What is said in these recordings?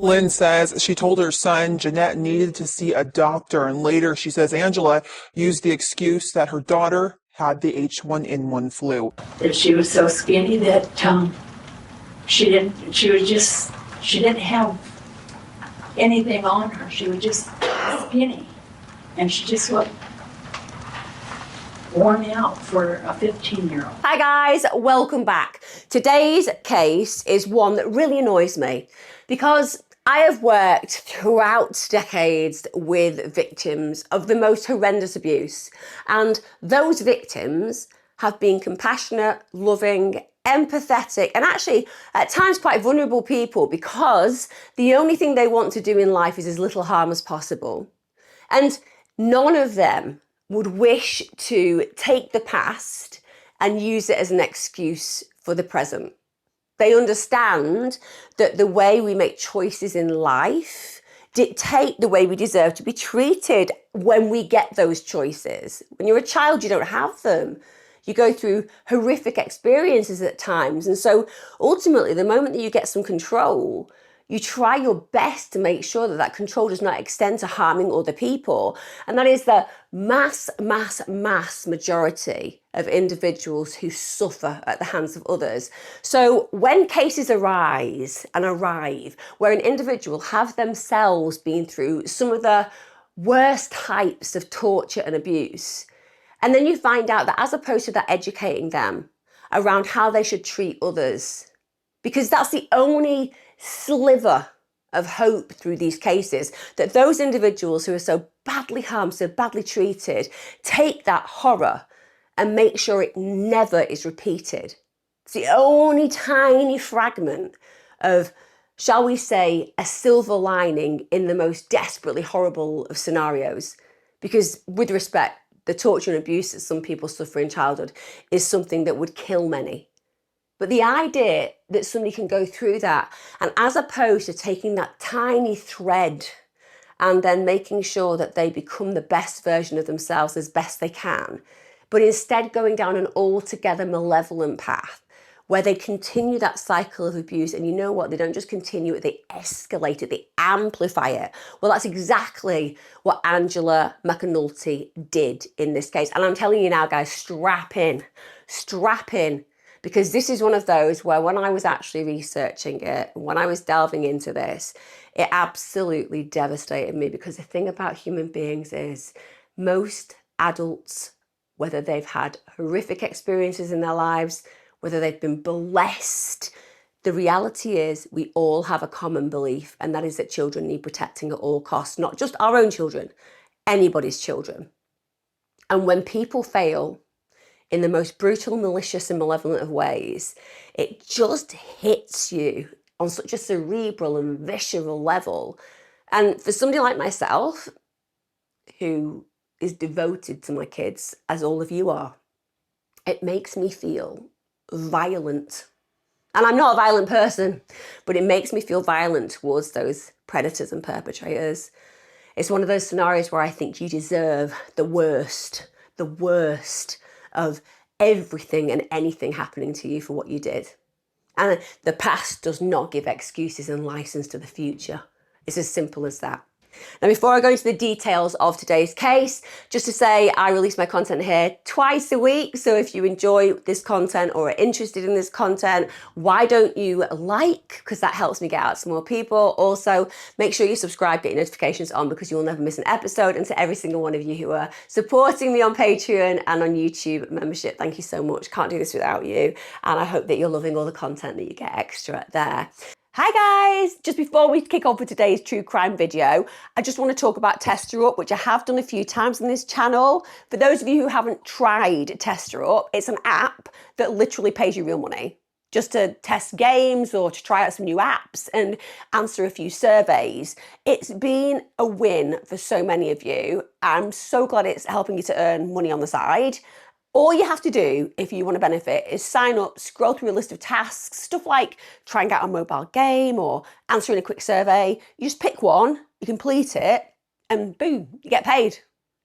Lynn says she told her son Jeanette needed to see a doctor, and later she says Angela used the excuse that her daughter had the H1N1 flu. That she was so skinny that she didn't have anything on her. She was just skinny, and she just looked worn out for a 15-year-old. Hi guys, welcome back. Today's case is one that really annoys me because I have worked throughout decades with victims of the most horrendous abuse, and those victims have been compassionate, loving, empathetic, and actually at times quite vulnerable people because the only thing they want to do in life is as little harm as possible. And none of them would wish to take the past and use it as an excuse for the present. They understand that the way we make choices in life dictate the way we deserve to be treated when we get those choices. When you're a child, you don't have them. You go through horrific experiences at times. And so ultimately, the moment that you get some control, you try your best to make sure that that control does not extend to harming other people. And that is the mass majority of individuals who suffer at the hands of others. So when cases arise and arrive where an individual have themselves been through some of the worst types of torture and abuse, and then you find out that as opposed to that educating them around how they should treat others, because that's the only sliver of hope through these cases, that those individuals who are so badly harmed, so badly treated, take that horror and make sure it never is repeated. It's the only tiny fragment of, shall we say, a silver lining in the most desperately horrible of scenarios. Because with respect, the torture and abuse that some people suffer in childhood is something that would kill many. But the idea that somebody can go through that, and as opposed to taking that tiny thread and then making sure that they become the best version of themselves as best they can, but instead going down an altogether malevolent path where they continue that cycle of abuse, and you know what, they don't just continue it, they escalate it, they amplify it. Well, that's exactly what Angela McAcnulty did in this case. And I'm telling you now, guys, strap in, because this is one of those where when I was actually researching it, when I was delving into this, it absolutely devastated me, because the thing about human beings is most adults, whether they've had horrific experiences in their lives, whether they've been blessed, the reality is we all have a common belief, and that is that children need protecting at all costs, not just our own children, anybody's children. And when people fail in the most brutal, malicious and malevolent of ways, it just hits you on such a cerebral and visceral level. And for somebody like myself, who is devoted to my kids, as all of you are, it makes me feel violent. And I'm not a violent person, but it makes me feel violent towards those predators and perpetrators. It's one of those scenarios where I think you deserve the worst of everything and anything happening to you for what you did. And the past does not give excuses and license to the future. It's as simple as that. Now, before I go into the details of today's case, just to say I release my content here twice a week. So if you enjoy this content or are interested in this content, why don't you like? Because that helps me get out to more people. Also, make sure you subscribe, get your notifications on, because you'll never miss an episode. And to every single one of you who are supporting me on Patreon and on YouTube membership, thank you so much. Can't do this without you. And I hope that you're loving all the content that you get extra there. Hi guys! Just before we kick off with today's true crime video, I just want to talk about Tester Up, which I have done a few times on this channel. For those of you who haven't tried Tester Up, it's an app that literally pays you real money just to test games or to try out some new apps and answer a few surveys. It's been a win for so many of you. I'm so glad it's helping you to earn money on the side. All you have to do if you want to benefit is sign up, scroll through a list of tasks, stuff like trying out a mobile game or answering a quick survey. You just pick one, you complete it, and boom, you get paid.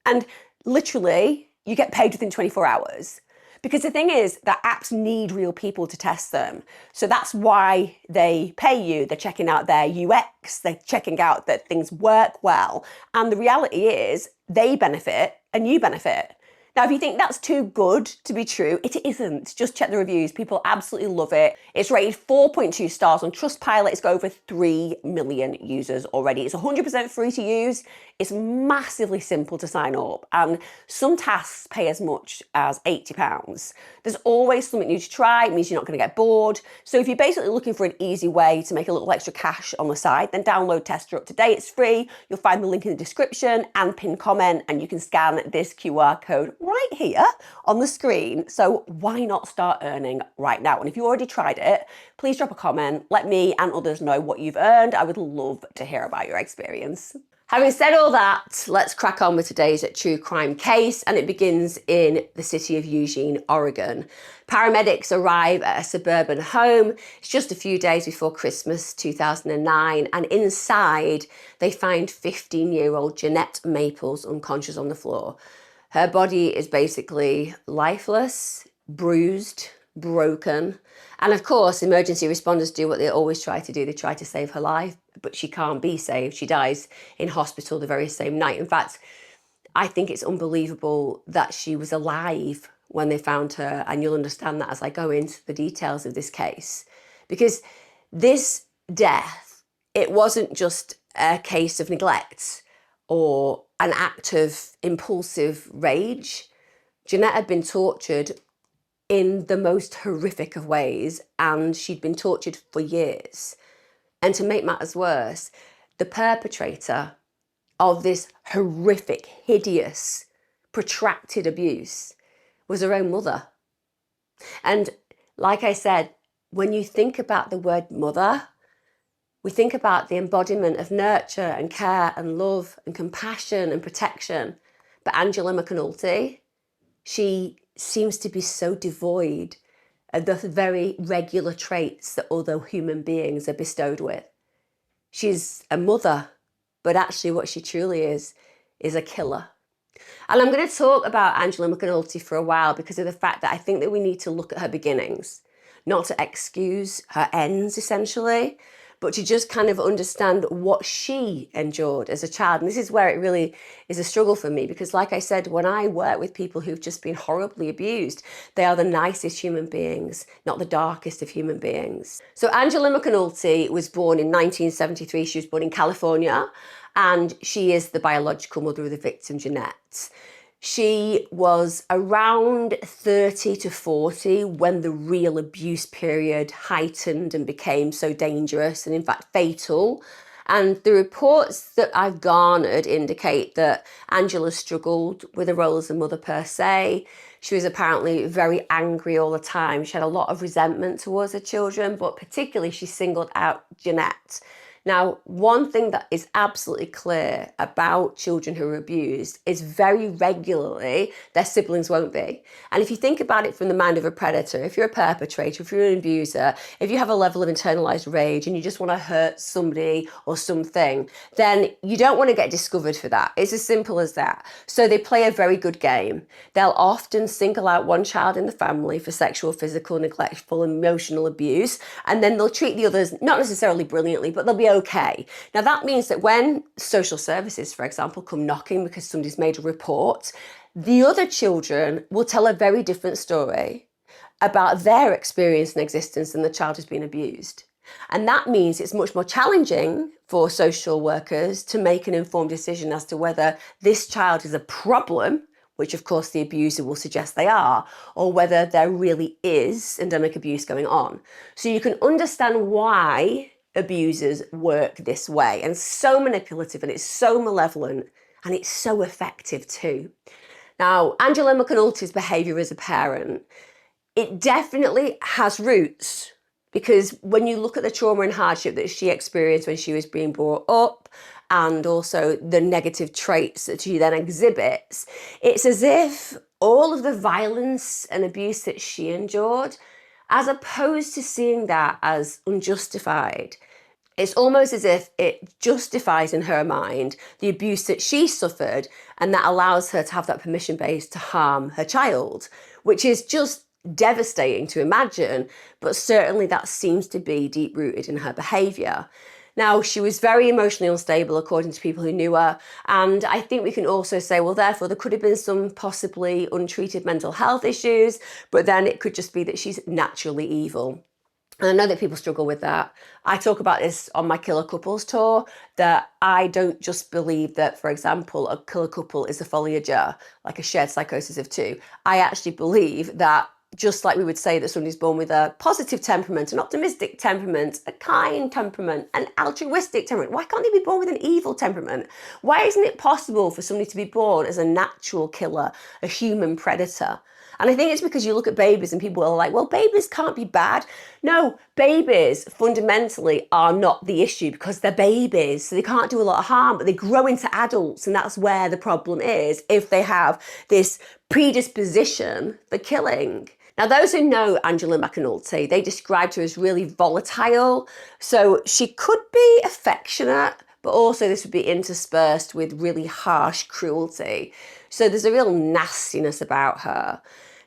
And literally, you get paid within 24 hours. Because the thing is that apps need real people to test them. So that's why they pay you. They're checking out their UX, they're checking out that things work well. And the reality is they benefit and you benefit. Now, if you think that's too good to be true, it isn't. Just check the reviews. People absolutely love it. It's rated 4.2 stars on Trustpilot. It's got over 3 million users already. It's 100% free to use. It's massively simple to sign up. And some tasks pay as much as £80. There's always something new to try. It means you're not going to get bored. So if you're basically looking for an easy way to make a little extra cash on the side, then download Tester Up Today. It's free. You'll find the link in the description and pinned comment, and you can scan this QR code right here on the screen. So why not start earning right now? And if you already tried it, please drop a comment. Let me and others know what you've earned. I would love to hear about your experience. Having said all that, let's crack on with today's true crime case, and it begins in the city of Eugene, Oregon. Paramedics arrive at a suburban home. It's just a few days before Christmas 2009, and inside they find 15-year-old Jeanette Maples unconscious on the floor. Her body is basically lifeless, bruised, broken. And of course, emergency responders do what they always try to do. They try to save her life, but she can't be saved. She dies in hospital the very same night. In fact, I think it's unbelievable that she was alive when they found her. And you'll understand that as I go into the details of this case. Because this death, it wasn't just a case of neglect or an act of impulsive rage. Jeanette had been tortured in the most horrific of ways, and she'd been tortured for years. And to make matters worse, the perpetrator of this horrific, hideous, protracted abuse was her own mother. And like I said, when you think about the word mother, we think about the embodiment of nurture and care and love and compassion and protection. But Angela McAnulty, she seems to be so devoid of the very regular traits that other human beings are bestowed with. She's a mother, but actually what she truly is a killer. And I'm going to talk about Angela McAnulty for a while because of the fact that I think that we need to look at her beginnings, not to excuse her ends essentially, but to just kind of understand what she endured as a child. And this is where it really is a struggle for me, because like I said, when I work with people who've just been horribly abused, they are the nicest human beings, not the darkest of human beings. So Angela McAnulty was born in 1973. She was born in California, and she is the biological mother of the victim, Jeanette. She was around 30 to 40 when the real abuse period heightened and became so dangerous and in fact fatal. And the reports that I've garnered indicate that Angela struggled with the role as a mother per se. She was apparently very angry all the time. She had a lot of resentment towards her children, but particularly she singled out Jeanette. Now, one thing that is absolutely clear about children who are abused is very regularly their siblings won't be. And if you think about it from the mind of a predator, if you're a perpetrator, if you're an abuser, if you have a level of internalized rage and you just want to hurt somebody or something, then you don't want to get discovered for that. It's as simple as that. So they play a very good game. They'll often single out one child in the family for sexual, physical, neglectful, emotional abuse, and then they'll treat the others not necessarily brilliantly, but they'll be okay. Now that means that when social services, for example, come knocking because somebody's made a report, the other children will tell a very different story about their experience and existence than the child who's been abused. And that means it's much more challenging for social workers to make an informed decision as to whether this child is a problem, which of course the abuser will suggest they are, or whether there really is endemic abuse going on. So you can understand why abusers work this way, and so manipulative, and it's so malevolent, and it's so effective too. Now, Angela McAnulty's behaviour as a parent, it definitely has roots, because when you look at the trauma and hardship that she experienced when she was being brought up, and also the negative traits that she then exhibits, it's as if all of the violence and abuse that she endured, as opposed to seeing that as unjustified, it's almost as if it justifies in her mind the abuse that she suffered, and that allows her to have that permission base to harm her child, which is just devastating to imagine, but certainly that seems to be deep-rooted in her behaviour. Now, she was very emotionally unstable, according to people who knew her. And I think we can also say, well, therefore, there could have been some possibly untreated mental health issues, but then it could just be that she's naturally evil. And I know that people struggle with that. I talk about this on my Killer Couples tour, that I don't just believe that, for example, a killer couple is a folie à deux, like a shared psychosis of two. I actually believe that just like we would say that somebody's born with a positive temperament, an optimistic temperament, a kind temperament, an altruistic temperament, why can't they be born with an evil temperament? Why isn't it possible for somebody to be born as a natural killer, a human predator? And I think it's because you look at babies and people are like, well, babies can't be bad. No, babies fundamentally are not the issue because they're babies. So they can't do a lot of harm, but they grow into adults. And that's where the problem is if they have this predisposition for killing. Now, those who know Angela McAnulty, they described her as really volatile. So she could be affectionate, but also this would be interspersed with really harsh cruelty. So there's a real nastiness about her.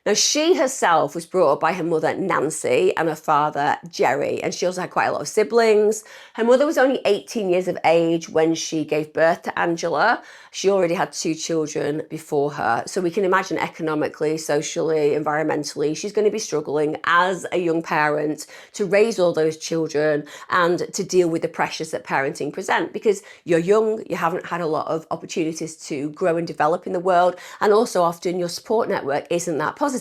Now, she herself was brought up by her mother, Nancy, and her father, Jerry, and she also had quite a lot of siblings. Her mother was only 18 years of age when she gave birth to Angela. She already had 2 children before her. So we can imagine economically, socially, environmentally, she's going to be struggling as a young parent to raise all those children and to deal with the pressures that parenting present, because you're young, you haven't had a lot of opportunities to grow and develop in the world, and also often your support network isn't that positive.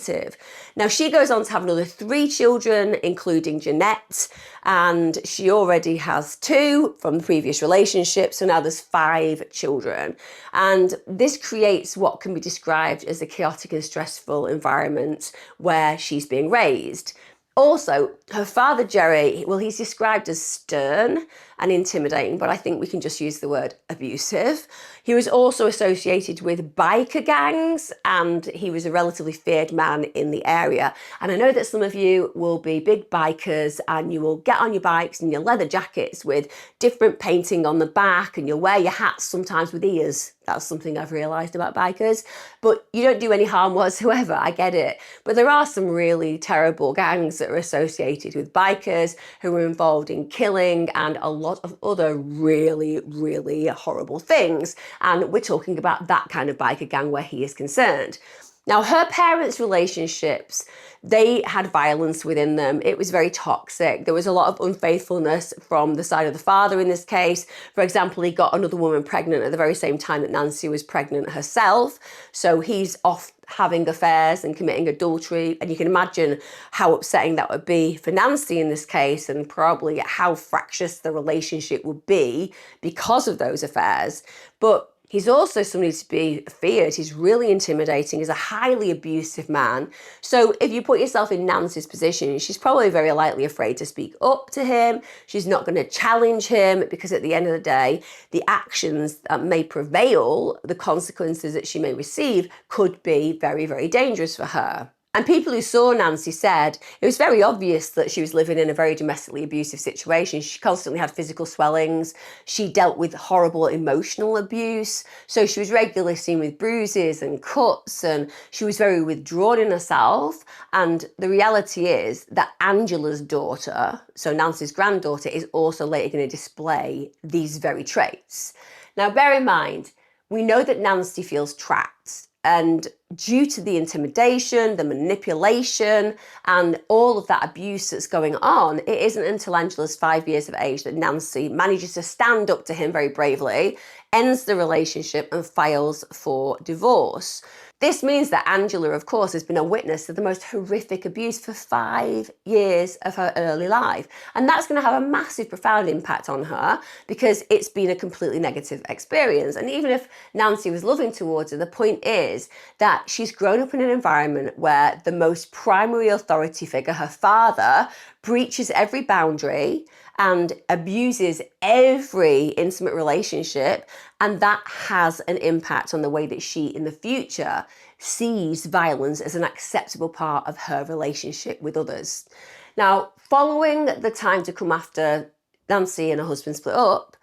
Now, she goes on to have another 3 children, including Jeanette, and she already has 2 from the previous relationship, so now there's 5 children. And this creates what can be described as a chaotic and stressful environment where she's being raised. Also, her father, Jerry, well, he's described as stern and intimidating, but I think we can just use the word abusive. He was also associated with biker gangs, and he was a relatively feared man in the area. And I know that some of you will be big bikers and you will get on your bikes in your leather jackets with different painting on the back, and you'll wear your hats sometimes with ears. That's something I've realised about bikers. But you don't do any harm whatsoever, I get it. But there are some really terrible gangs that are associated with bikers who are involved in killing and a lot of other really, really horrible things. And we're talking about that kind of biker gang where he is concerned. Now, her parents' relationships, they had violence within them. It was very toxic. There was a lot of unfaithfulness from the side of the father in this case. For example, he got another woman pregnant at the very same time that Nancy was pregnant herself. So he's off having affairs and committing adultery. And you can imagine how upsetting that would be for Nancy in this case, and probably how fractious the relationship would be because of those affairs. But he's also somebody to be feared. He's really intimidating. He's a highly abusive man. So if you put yourself in Nancy's position, she's probably very likely afraid to speak up to him. She's not going to challenge him because at the end of the day, the actions that may prevail, the consequences that she may receive could be very, very dangerous for her. And people who saw Nancy said it was very obvious that she was living in a very domestically abusive situation. She constantly had physical swellings. She dealt with horrible emotional abuse. So she was regularly seen with bruises and cuts, and she was very withdrawn in herself. And the reality is that Angela's daughter, so Nancy's granddaughter, is also later going to display these very traits. Now, bear in mind, we know that Nancy feels trapped. And due to the intimidation, the manipulation, and all of that abuse that's going on, it isn't until Angela's 5 years of age that Nancy manages to stand up to him very bravely, ends the relationship, and files for divorce. This means that Angela, of course, has been a witness to the most horrific abuse for 5 years of her early life. And that's going to have a massive, profound impact on her because it's been a completely negative experience. And even if Nancy was loving towards her, the point is that she's grown up in an environment where the most primary authority figure, her father, breaches every boundary and abuses every intimate relationship, and that has an impact on the way that she in the future sees violence as an acceptable part of her relationship with others. Now, following the time to come after Nancy and her husband split up,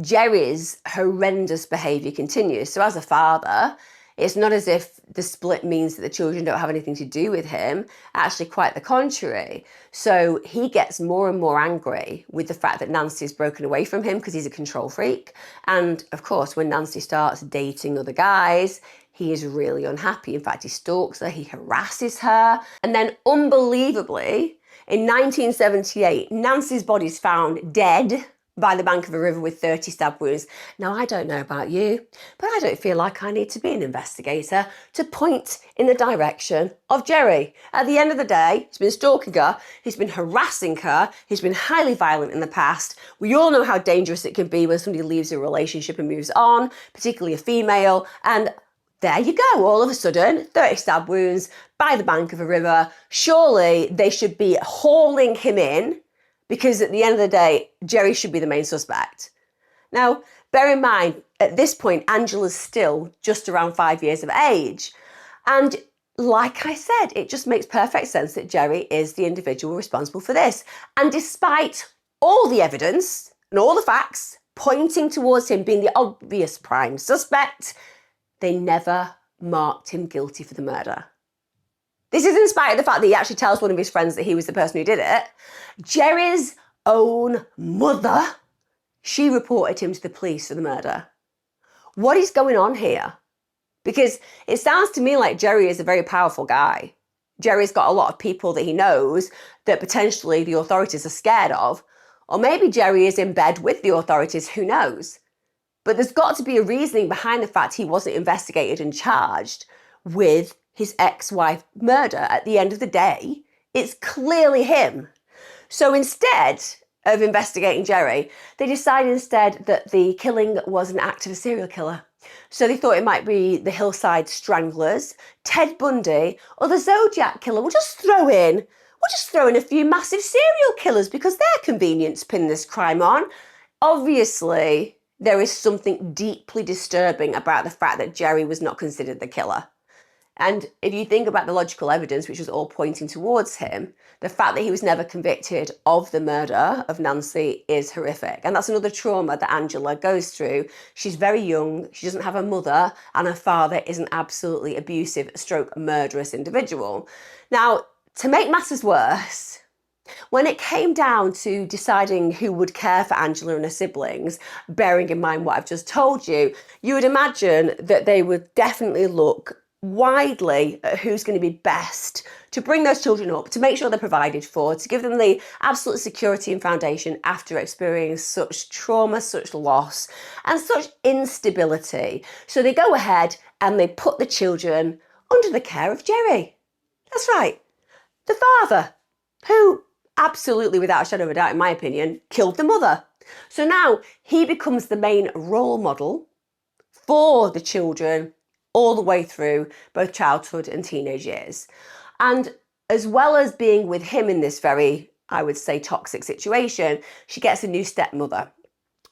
Jerry's horrendous behaviour continues. So as a father, It's not as if the split means that the children don't have anything to do with him, actually quite the contrary. So he gets more and more angry with the fact that Nancy's broken away from him because he's a control freak. And of course, when Nancy starts dating other guys, he is really unhappy. In fact, he stalks her, he harasses her. And then unbelievably, in 1978, Nancy's body's found dead by the bank of a river with 30 stab wounds. Now, I don't know about you, but I don't feel like I need to be an investigator to point in the direction of Jerry. At the end of the day, he's been stalking her, he's been harassing her, he's been highly violent in the past. We all know how dangerous it can be when somebody leaves a relationship and moves on, particularly a female, and there you go, all of a sudden, 30 stab wounds by the bank of a river. Surely they should be hauling him in, because at the end of the day, Jerry should be the main suspect. Now, bear in mind, at this point, Angela's still just around 5 years of age. And like I said, it just makes perfect sense that Jerry is the individual responsible for this. And despite all the evidence and all the facts pointing towards him being the obvious prime suspect, they never marked him guilty for the murder. This is in spite of the fact that he actually tells one of his friends that he was the person who did it. Jerry's own mother, she reported him to the police for the murder. What is going on here? Because it sounds to me like Jerry is a very powerful guy. Jerry's got a lot of people that he knows that potentially the authorities are scared of. Or maybe Jerry is in bed with the authorities, who knows? But there's got to be a reasoning behind the fact he wasn't investigated and charged with his ex-wife murder. At the end of the day, it's clearly him. So instead of investigating Jerry, they decided instead that the killing was an act of a serial killer. So they thought it might be the Hillside Stranglers, Ted Bundy, or the Zodiac Killer. We'll just throw in a few massive serial killers because they're convenient to pin this crime on. Obviously, there is something deeply disturbing about the fact that Jerry was not considered the killer. And if you think about the logical evidence, which was all pointing towards him, the fact that he was never convicted of the murder of Nancy is horrific. And that's another trauma that Angela goes through. She's very young, she doesn't have a mother, and her father is an absolutely abusive stroke murderous individual. Now, to make matters worse, when it came down to deciding who would care for Angela and her siblings, bearing in mind what I've just told you, you would imagine that they would definitely look widely at who's going to be best to bring those children up, to make sure they're provided for, to give them the absolute security and foundation after experiencing such trauma, such loss, and such instability. So they go ahead and they put the children under the care of Jerry. That's right, the father, who absolutely, without a shadow of a doubt, in my opinion, killed the mother. So now he becomes the main role model for the children all the way through both childhood and teenage years. And as well as being with him in this very, I would say, toxic situation, she gets a new stepmother.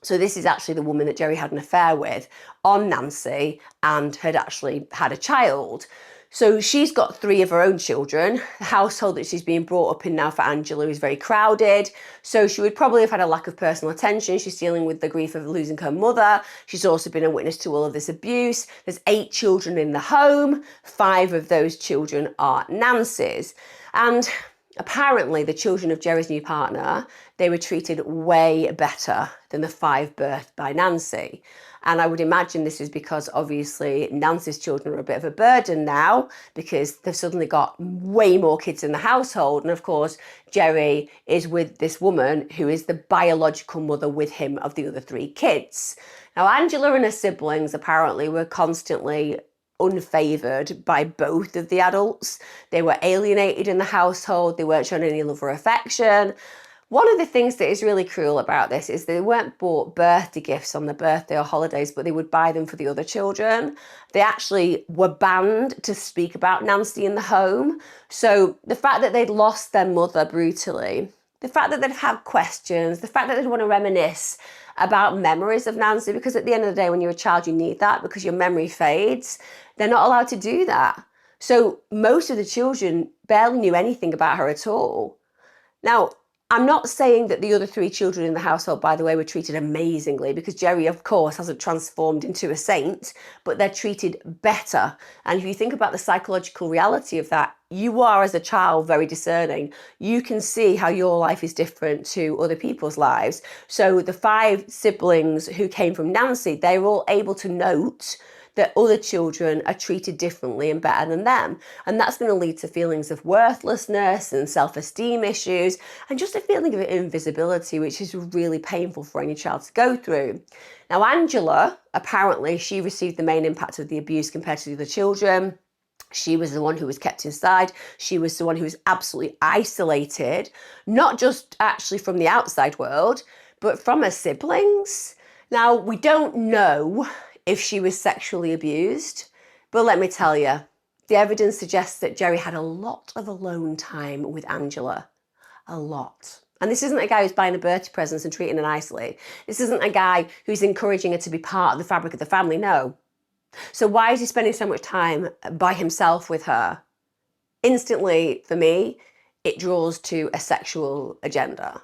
So this is actually the woman that Jerry had an affair with on Nancy and had actually had a child. So she's got 3 of her own children. The household that she's being brought up in now for Angela is very crowded. So she would probably have had a lack of personal attention. She's dealing with the grief of losing her mother. She's also been a witness to all of this abuse. There's 8 children in the home. 5 of those children are Nancy's. And apparently the children of Jerry's new partner, they were treated way better than the 5 birthed by Nancy. And I would imagine this is because obviously Nancy's children are a bit of a burden now because they've suddenly got way more kids in the household. And of course, Jerry is with this woman who is the biological mother with him of the other 3 kids. Now, Angela and her siblings apparently were constantly unfavoured by both of the adults. They were alienated in the household. They weren't shown any love or affection. One of the things that is really cruel about this is they weren't bought birthday gifts on their birthday or holidays, but they would buy them for the other children. They actually were banned to speak about Nancy in the home. So the fact that they'd lost their mother brutally, the fact that they'd had questions, the fact that they'd want to reminisce about memories of Nancy, because at the end of the day, when you're a child, you need that because your memory fades. They're not allowed to do that. So most of the children barely knew anything about her at all. Now, I'm not saying that the other 3 children in the household, by the way, were treated amazingly, because Jerry, of course, hasn't transformed into a saint, but they're treated better. And if you think about the psychological reality of that, you are, as a child, very discerning. You can see how your life is different to other people's lives. So the 5 siblings who came from Nancy, they were all able to note that other children are treated differently and better than them. And that's going to lead to feelings of worthlessness and self-esteem issues, and just a feeling of invisibility, which is really painful for any child to go through. Now, Angela, apparently, she received the main impact of the abuse compared to the other children. She was the one who was kept inside. She was the one who was absolutely isolated, not just actually from the outside world, but from her siblings. Now, we don't know if she was sexually abused, but let me tell you, the evidence suggests that Jerry had a lot of alone time with Angela. A lot. And this isn't a guy who's buying her birthday presents and treating her nicely. This isn't a guy who's encouraging her to be part of the fabric of the family, no. So why is he spending so much time by himself with her? Instantly, for me, it draws to a sexual agenda.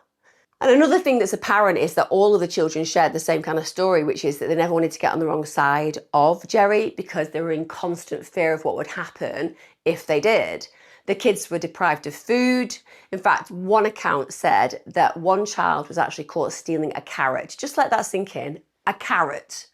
And another thing that's apparent is that all of the children shared the same kind of story, which is that they never wanted to get on the wrong side of Jerry because they were in constant fear of what would happen if they did. The kids were deprived of food. In fact, one account said that one child was actually caught stealing a carrot. Just let that sink in. A carrot.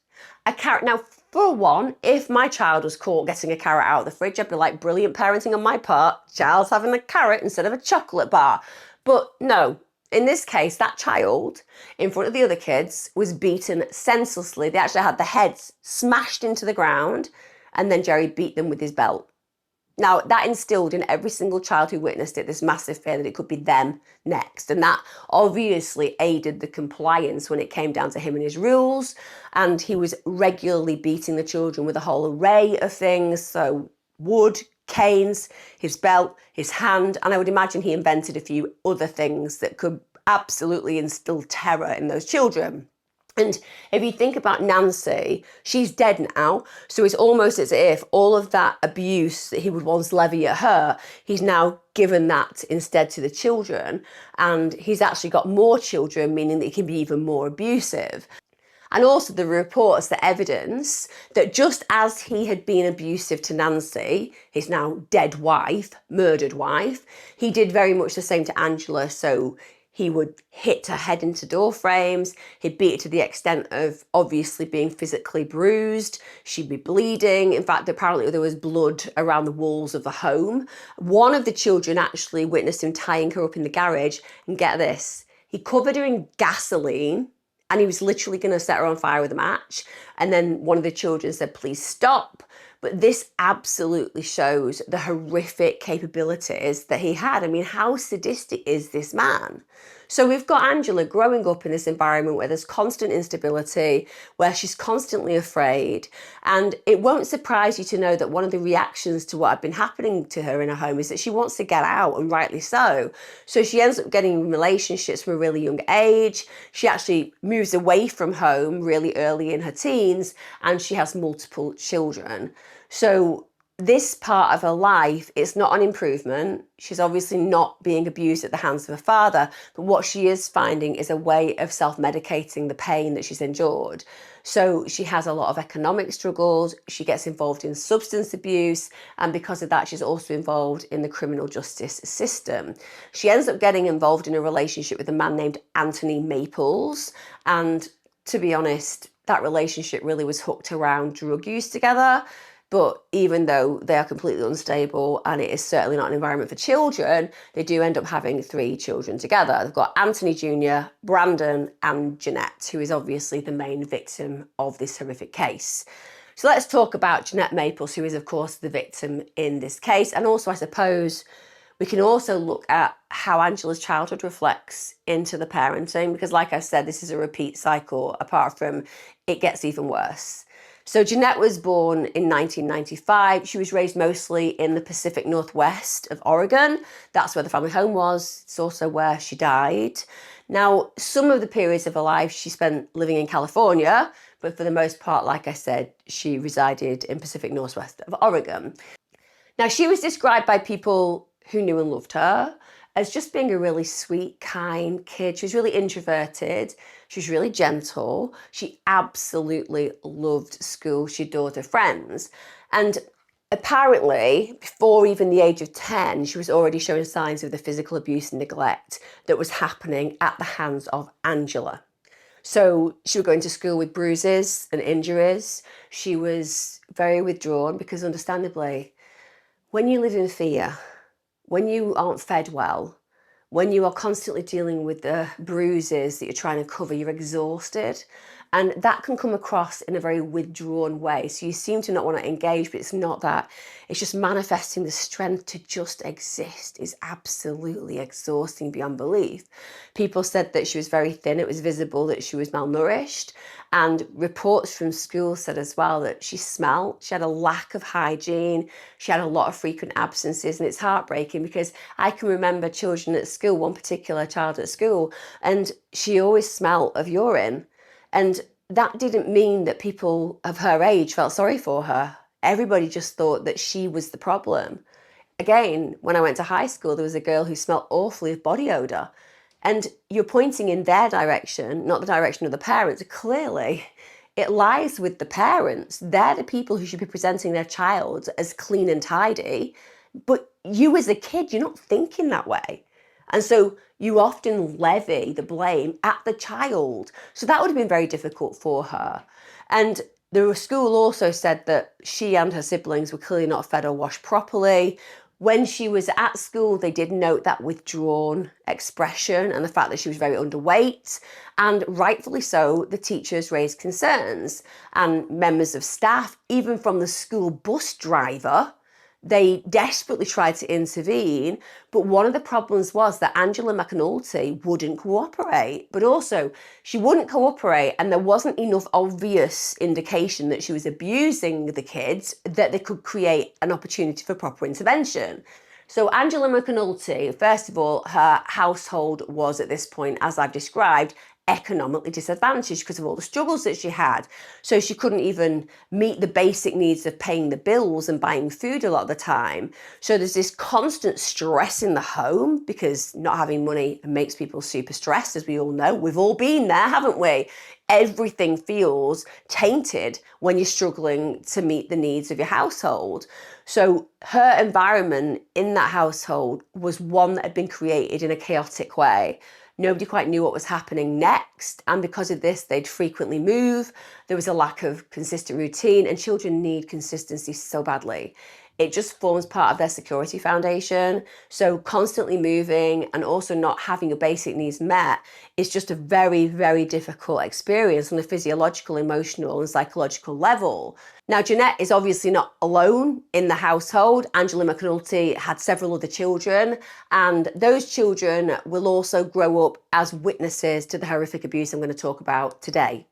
A carrot. Now, for one, if my child was caught getting a carrot out of the fridge, I'd be like, brilliant parenting on my part. Child's having a carrot instead of a chocolate bar. But no. In this case, that child, in front of the other kids, was beaten senselessly. They actually had their heads smashed into the ground, and then Jerry beat them with his belt. Now, that instilled in every single child who witnessed it this massive fear that it could be them next. And that obviously aided the compliance when it came down to him and his rules. And he was regularly beating the children with a whole array of things. So wood, canes, his belt, his hand, and I would imagine he invented a few other things that could absolutely instill terror in those children. And if you think about Nancy, she's dead now, so it's almost as if all of that abuse that he would once levy at her, he's now given that instead to the children, and he's actually got more children, meaning that he can be even more abusive. And also the reports, the evidence that just as he had been abusive to Nancy, his now dead wife, murdered wife, he did very much the same to Angela. So he would hit her head into door frames. He'd beat her to the extent of obviously being physically bruised. She'd be bleeding. In fact, apparently there was blood around the walls of the home. One of the children actually witnessed him tying her up in the garage. And get this, he covered her in gasoline, and he was literally going to set her on fire with a match. And then one of the children said, please stop. But this absolutely shows the horrific capabilities that he had. I mean, how sadistic is this man? So we've got Angela growing up in this environment where there's constant instability, where she's constantly afraid. And it won't surprise you to know that one of the reactions to what had been happening to her in her home is that she wants to get out, and rightly so. So she ends up getting in relationships from a really young age. She actually moves away from home really early in her teens, and she has multiple children. So this part of her life, it's not an improvement. She's obviously not being abused at the hands of her father, but what she is finding is a way of self-medicating the pain that she's endured. So she has a lot of economic struggles, she gets involved in substance abuse, and because of that, she's also involved in the criminal justice system. She ends up getting involved in a relationship with a man named Janette Maples, and to be honest, that relationship really was hooked around drug use together. But even though they are completely unstable and it is certainly not an environment for children, they do end up having 3 children together. They've got Anthony Jr., Brandon, and Jeanette, who is obviously the main victim of this horrific case. So let's talk about Jeanette Maples, who is, of course, the victim in this case. And also, I suppose, we can also look at how Angela's childhood reflects into the parenting, because like I said, this is a repeat cycle, apart from it gets even worse. So Jeanette was born in 1995. She was raised mostly in the Pacific Northwest of Oregon. That's where the family home was. It's also where she died. Now, some of the periods of her life she spent living in California, but for the most part, like I said, she resided in Pacific Northwest of Oregon. Now, she was described by people who knew and loved her as just being a really sweet, kind kid. She was really introverted. She was really gentle. She absolutely loved school. She adored her friends. And apparently, before even the age of 10, she was already showing signs of the physical abuse and neglect that was happening at the hands of Angela. So she was going to school with bruises and injuries. She was very withdrawn because, understandably, when you live in fear, when you aren't fed well, when you are constantly dealing with the bruises that you're trying to cover, you're exhausted. And that can come across in a very withdrawn way. So you seem to not want to engage, but it's not that. It's just manifesting the strength to just exist is absolutely exhausting beyond belief. People said that she was very thin. It was visible that she was malnourished. And reports from school said as well that she smelled. She had a lack of hygiene. She had a lot of frequent absences. And it's heartbreaking because I can remember children at school, one particular child at school, and she always smelled of urine. And that didn't mean that people of her age felt sorry for her. Everybody just thought that she was the problem. Again, when I went to high school, there was a girl who smelled awfully of body odour. And you're pointing in their direction, not the direction of the parents. Clearly, it lies with the parents. They're the people who should be presenting their child as clean and tidy. But you as a kid, you're not thinking that way. And so you often levy the blame at the child. So that would have been very difficult for her. And the school also said that she and her siblings were clearly not fed or washed properly. When she was at school, they did note that withdrawn expression and the fact that she was very underweight. And rightfully so, the teachers raised concerns. And members of staff, even from the school bus driver, they desperately tried to intervene, but one of the problems was that Angela McAcnulty wouldn't cooperate. But also, she wouldn't cooperate, and there wasn't enough obvious indication that she was abusing the kids that they could create an opportunity for proper intervention. So Angela McAcnulty, first of all, her household was at this point, as I've described, economically disadvantaged because of all the struggles that she had. So she couldn't even meet the basic needs of paying the bills and buying food a lot of the time. So there's this constant stress in the home because not having money makes people super stressed, as we all know. We've all been there, haven't we? Everything feels tainted when you're struggling to meet the needs of your household. So her environment in that household was one that had been created in a chaotic way. Nobody quite knew what was happening next. And because of this, they'd frequently move. There was a lack of consistent routine, and children need consistency so badly. It just forms part of their security foundation. So constantly moving and also not having your basic needs met is just a very, very difficult experience on a physiological, emotional, and psychological level. Now, Janette is obviously not alone in the household. Angela McAcnulty had several other children, and those children will also grow up as witnesses to the horrific abuse I'm going to talk about today.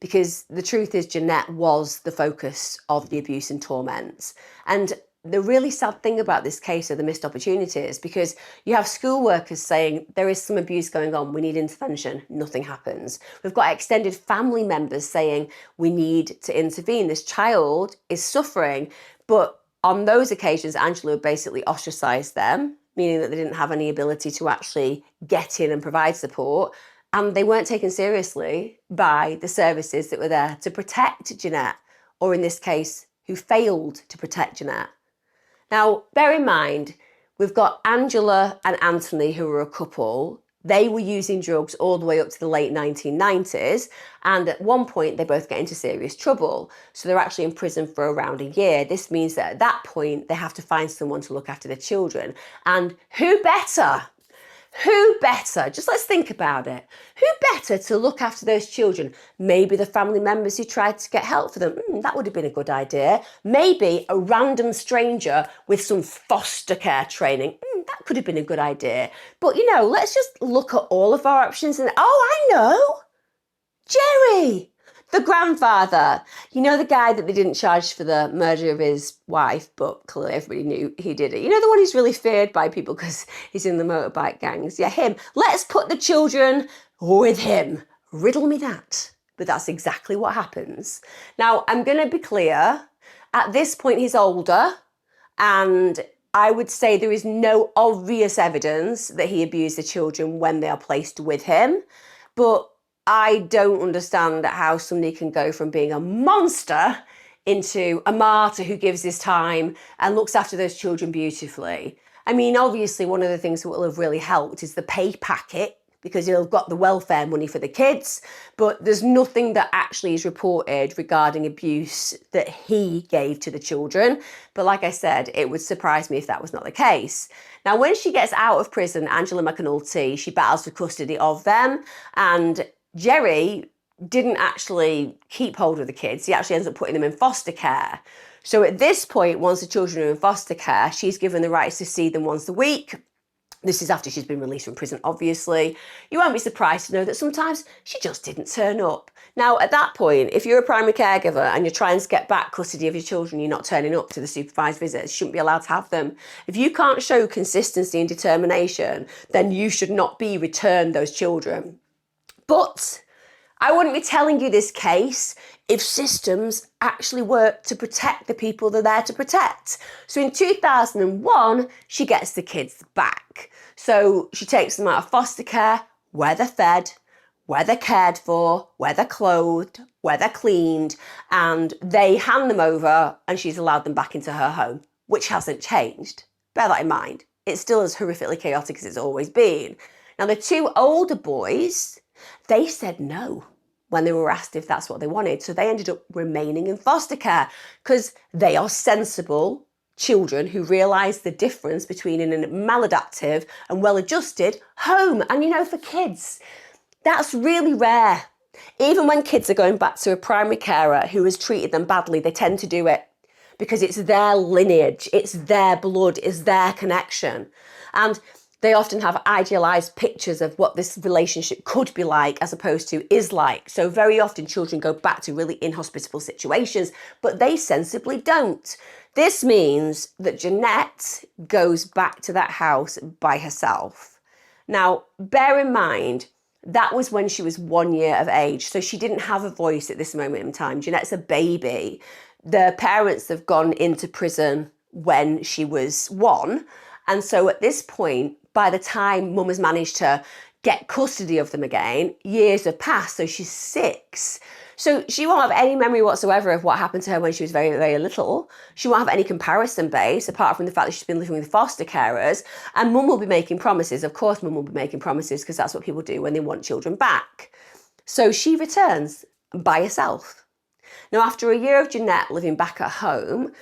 Because the truth is, Janette was the focus of the abuse and torments. And the really sad thing about this case are the missed opportunities, because you have school workers saying there is some abuse going on, we need intervention, nothing happens. We've got extended family members saying we need to intervene, this child is suffering. But on those occasions, Angela basically ostracised them, meaning that they didn't have any ability to actually get in and provide support. And they weren't taken seriously by the services that were there to protect Janette, or in this case, who failed to protect Janette. Now, bear in mind, we've got Angela and Anthony, who were a couple. They were using drugs all the way up to the late 1990s. And at one point, they both get into serious trouble. So they're actually in prison for around a year. This means that at that point, they have to find someone to look after their children. And who better? Who better? Just let's think about it. Who better to look after those children? Maybe the family members who tried to get help for them. That would have been a good idea. Maybe a random stranger with some foster care training. That could have been a good idea. But, let's just look at all of our options and, I know. Jerry, the grandfather, the guy that they didn't charge for the murder of his wife, but clearly everybody knew he did it. The one who's really feared by people because he's in the motorbike gangs. Yeah, him. Let's put the children with him. Riddle me that. But that's exactly what happens. Now, I'm going to be clear. At this point, he's older and I would say there is no obvious evidence that he abused the children when they are placed with him, but I don't understand how somebody can go from being a monster into a martyr who gives his time and looks after those children beautifully. I mean, obviously, one of the things that will have really helped is the pay packet, because he'll have got the welfare money for the kids, but there's nothing that actually is reported regarding abuse that he gave to the children. But like I said, it would surprise me if that was not the case. Now, when she gets out of prison, Angela McAnulty, she battles for custody of them, and Jerry didn't actually keep hold of the kids. He actually ends up putting them in foster care. So at this point, once the children are in foster care, she's given the rights to see them once a week. This is after she's been released from prison, obviously. You won't be surprised to know that sometimes she just didn't turn up. Now, at that point, if you're a primary caregiver and you're trying to get back custody of your children, you're not turning up to the supervised visits, you shouldn't be allowed to have them. If you can't show consistency and determination, then you should not be returned those children. But I wouldn't be telling you this case if systems actually work to protect the people they're there to protect. So in 2001, she gets the kids back. So she takes them out of foster care, where they're fed, where they're cared for, where they're clothed, where they're cleaned, and they hand them over and she's allowed them back into her home, which hasn't changed. Bear that in mind. It's still as horrifically chaotic as it's always been. Now, the two older boys, they said no when they were asked if that's what they wanted. So they ended up remaining in foster care because they are sensible children who realise the difference between in a maladaptive and well-adjusted home. And you know, for kids, that's really rare. Even when kids are going back to a primary carer who has treated them badly, they tend to do it because it's their lineage, it's their blood, it's their connection. And they often have idealised pictures of what this relationship could be like as opposed to is like. So very often children go back to really inhospitable situations, but they sensibly don't. This means that Janette goes back to that house by herself. Now, bear in mind, that was when she was 1 year of age, so she didn't have a voice at this moment in time. Janette's a baby. The parents have gone into prison when she was 1, and so at this point, by the time mum has managed to get custody of them again, years have passed, so she's 6. So she won't have any memory whatsoever of what happened to her when she was very, very little. She won't have any comparison base, apart from the fact that she's been living with foster carers, and mum will be making promises. Of course, mum will be making promises because that's what people do when they want children back. So she returns by herself. Now, after a year of Janette living back at home,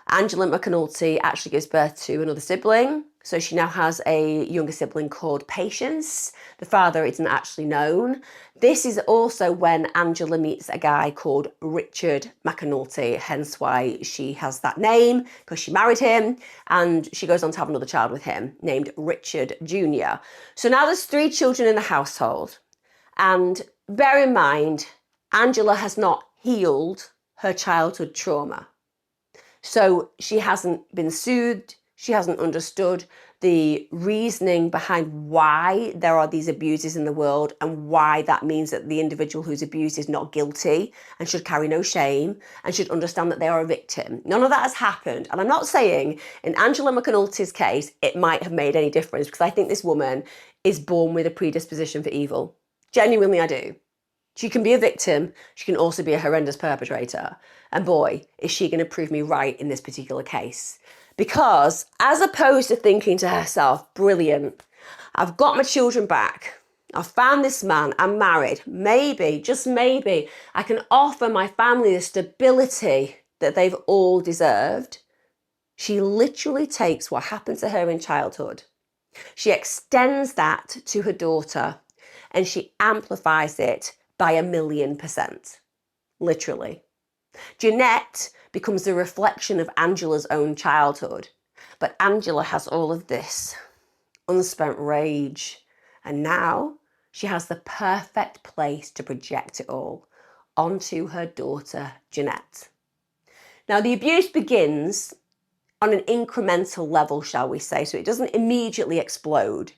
Angela McAnulty actually gives birth to another sibling. So she now has a younger sibling called Patience. The father isn't actually known. This is also when Angela meets a guy called Richard McAnulty, hence why she has that name, because she married him, and she goes on to have another child with him named Richard Jr. So now there's 3 children in the household. And bear in mind, Angela has not healed her childhood trauma. So she hasn't been soothed, she hasn't understood the reasoning behind why there are these abuses in the world and why that means that the individual who's abused is not guilty and should carry no shame and should understand that they are a victim. None of that has happened. And I'm not saying in Angela McAnulty's case, it might have made any difference, because I think this woman is born with a predisposition for evil. Genuinely, I do. She can be a victim, she can also be a horrendous perpetrator. And boy, is she going to prove me right in this particular case. Because as opposed to thinking to herself, brilliant, I've got my children back, I've found this man, I'm married, maybe, just maybe, I can offer my family the stability that they've all deserved, she literally takes what happened to her in childhood, she extends that to her daughter, and she amplifies it by 1,000,000%. Literally. Janette becomes the reflection of Angela's own childhood. But Angela has all of this unspent rage. And now she has the perfect place to project it all onto her daughter, Janette. Now, the abuse begins on an incremental level, shall we say, so it doesn't immediately explode.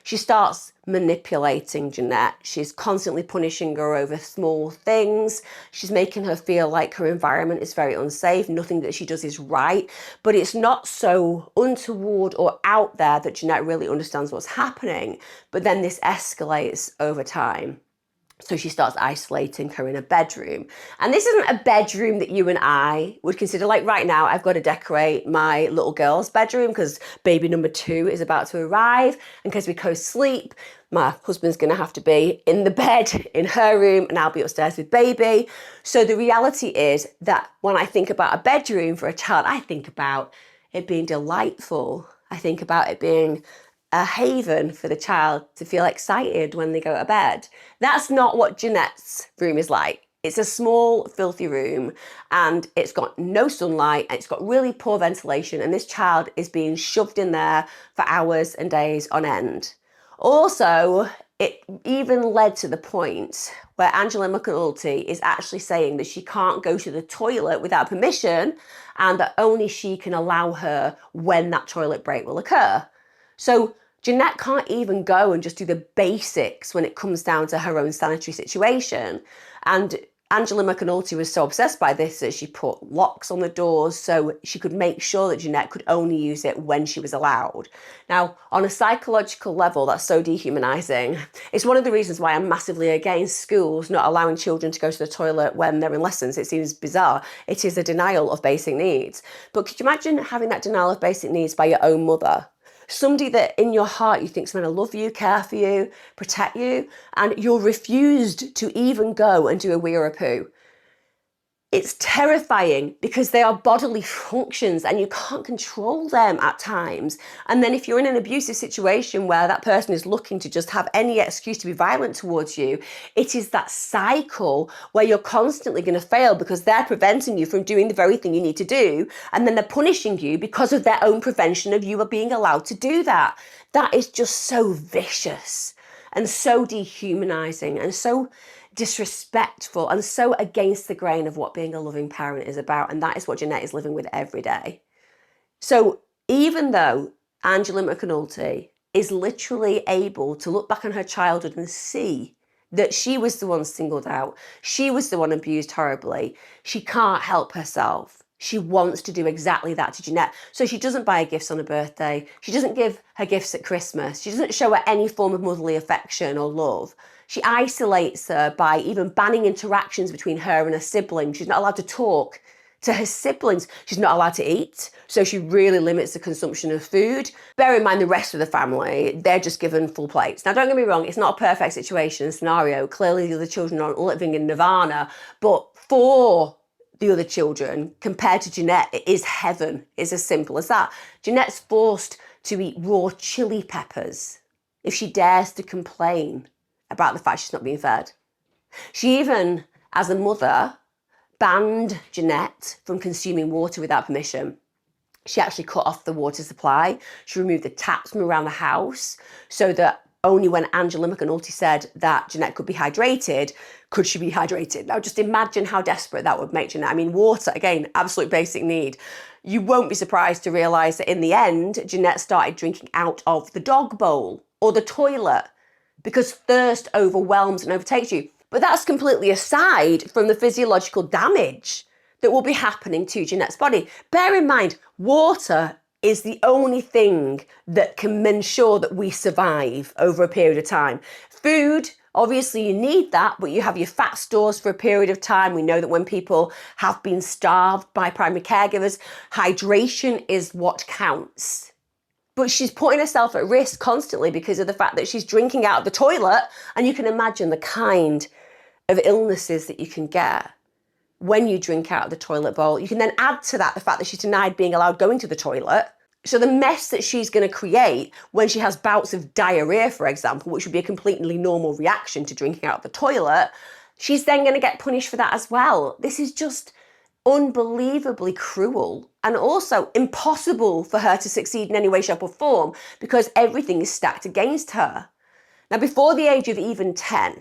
she starts manipulating Janette. She's constantly punishing her over small things. She's making her feel like her environment is very unsafe. Nothing that she does is right. But it's not so untoward or out there that Janette really understands what's happening. But then this escalates over time. So she starts isolating her in a bedroom. And this isn't a bedroom that you and I would consider. Like right now, I've got to decorate my little girl's bedroom because baby number 2 is about to arrive. And because we co-sleep, my husband's going to have to be in the bed in her room and I'll be upstairs with baby. So the reality is that when I think about a bedroom for a child, I think about it being delightful. I think about it being a haven for the child to feel excited when they go to bed. That's not what Janette's room is like. It's a small, filthy room and it's got no sunlight and it's got really poor ventilation, and this child is being shoved in there for hours and days on end. Also, it even led to the point where Angela McAnulty is actually saying that she can't go to the toilet without permission and that only she can allow her when that toilet break will occur. So Janette can't even go and just do the basics when it comes down to her own sanitary situation. And Angela McAnulty was so obsessed by this that she put locks on the doors so she could make sure that Janette could only use it when she was allowed. Now, on a psychological level, that's so dehumanizing. It's one of the reasons why I'm massively against schools not allowing children to go to the toilet when they're in lessons. It seems bizarre. It is a denial of basic needs. But could you imagine having that denial of basic needs by your own mother? Somebody that in your heart you think is going to love you, care for you, protect you, and you're refused to even go and do a wee or a poo. It's terrifying because they are bodily functions and you can't control them at times. And then if you're in an abusive situation where that person is looking to just have any excuse to be violent towards you, it is that cycle where you're constantly going to fail because they're preventing you from doing the very thing you need to do. And then they're punishing you because of their own prevention of you being allowed to do that. That is just so vicious and so dehumanizing and so disrespectful and so against the grain of what being a loving parent is about. And that is what Janette is living with every day. So even though Angela McAnulty is literally able to look back on her childhood and see that she was the one singled out, she was the one abused horribly, she can't help herself. She wants to do exactly that to Janette. So she doesn't buy her gifts on her birthday. She doesn't give her gifts at Christmas. She doesn't show her any form of motherly affection or love. She isolates her by even banning interactions between her and her siblings. She's not allowed to talk to her siblings. She's not allowed to eat. So she really limits the consumption of food. Bear in mind the rest of the family, they're just given full plates. Now, don't get me wrong, it's not a perfect situation and scenario. Clearly, the other children aren't living in nirvana. But for the other children, compared to Janette, it is heaven. It's as simple as that. Janette's forced to eat raw chili peppers if she dares to complain about the fact she's not being fed. She even, as a mother, banned Janette from consuming water without permission. She actually cut off the water supply. She removed the taps from around the house so that only when Angela McAnulty said that Janette could be hydrated, could she be hydrated. Now just imagine how desperate that would make Janette. I mean, water, again, absolute basic need. You won't be surprised to realise that in the end, Janette started drinking out of the dog bowl or the toilet, because thirst overwhelms and overtakes you. But that's completely aside from the physiological damage that will be happening to Janette's body. Bear in mind, water is the only thing that can ensure that we survive over a period of time. Food, obviously you need that, but you have your fat stores for a period of time. We know that when people have been starved by primary caregivers, hydration is what counts. But she's putting herself at risk constantly because of the fact that she's drinking out of the toilet. And you can imagine the kind of illnesses that you can get when you drink out of the toilet bowl. You can then add to that the fact that she's denied being allowed going to the toilet. So the mess that she's going to create when she has bouts of diarrhea, for example, which would be a completely normal reaction to drinking out of the toilet, she's then going to get punished for that as well. This is just unbelievably cruel and also impossible for her to succeed in any way, shape or form because everything is stacked against her. Now, before the age of even 10,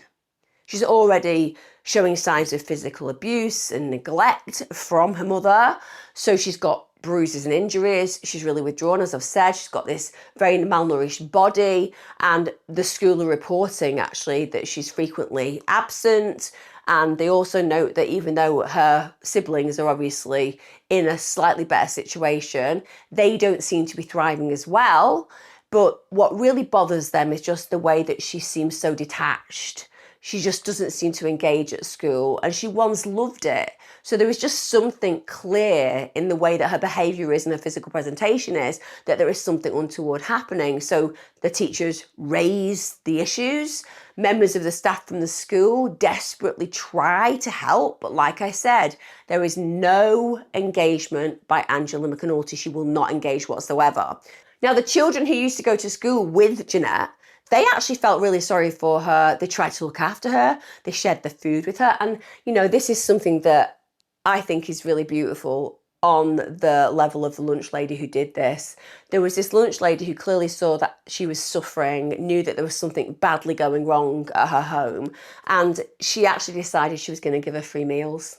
she's already showing signs of physical abuse and neglect from her mother. So she's got bruises and injuries. She's really withdrawn, as I've said. She's got this very malnourished body, and the school are reporting actually that she's frequently absent. And they also note that even though her siblings are obviously in a slightly better situation, they don't seem to be thriving as well. But what really bothers them is just the way that she seems so detached. She just doesn't seem to engage at school, and she once loved it. So there is just something clear in the way that her behaviour is and her physical presentation is, that there is something untoward happening. So the teachers raise the issues. Members of the staff from the school desperately try to help. But like I said, there is no engagement by Angela McAnulty. She will not engage whatsoever. Now, the children who used to go to school with Jeanette, they actually felt really sorry for her. They tried to look after her. They shared the food with her. And, you know, this is something that I think is really beautiful on the level of the lunch lady who did this. There was this lunch lady who clearly saw that she was suffering, knew that there was something badly going wrong at her home, and she actually decided she was going to give her free meals.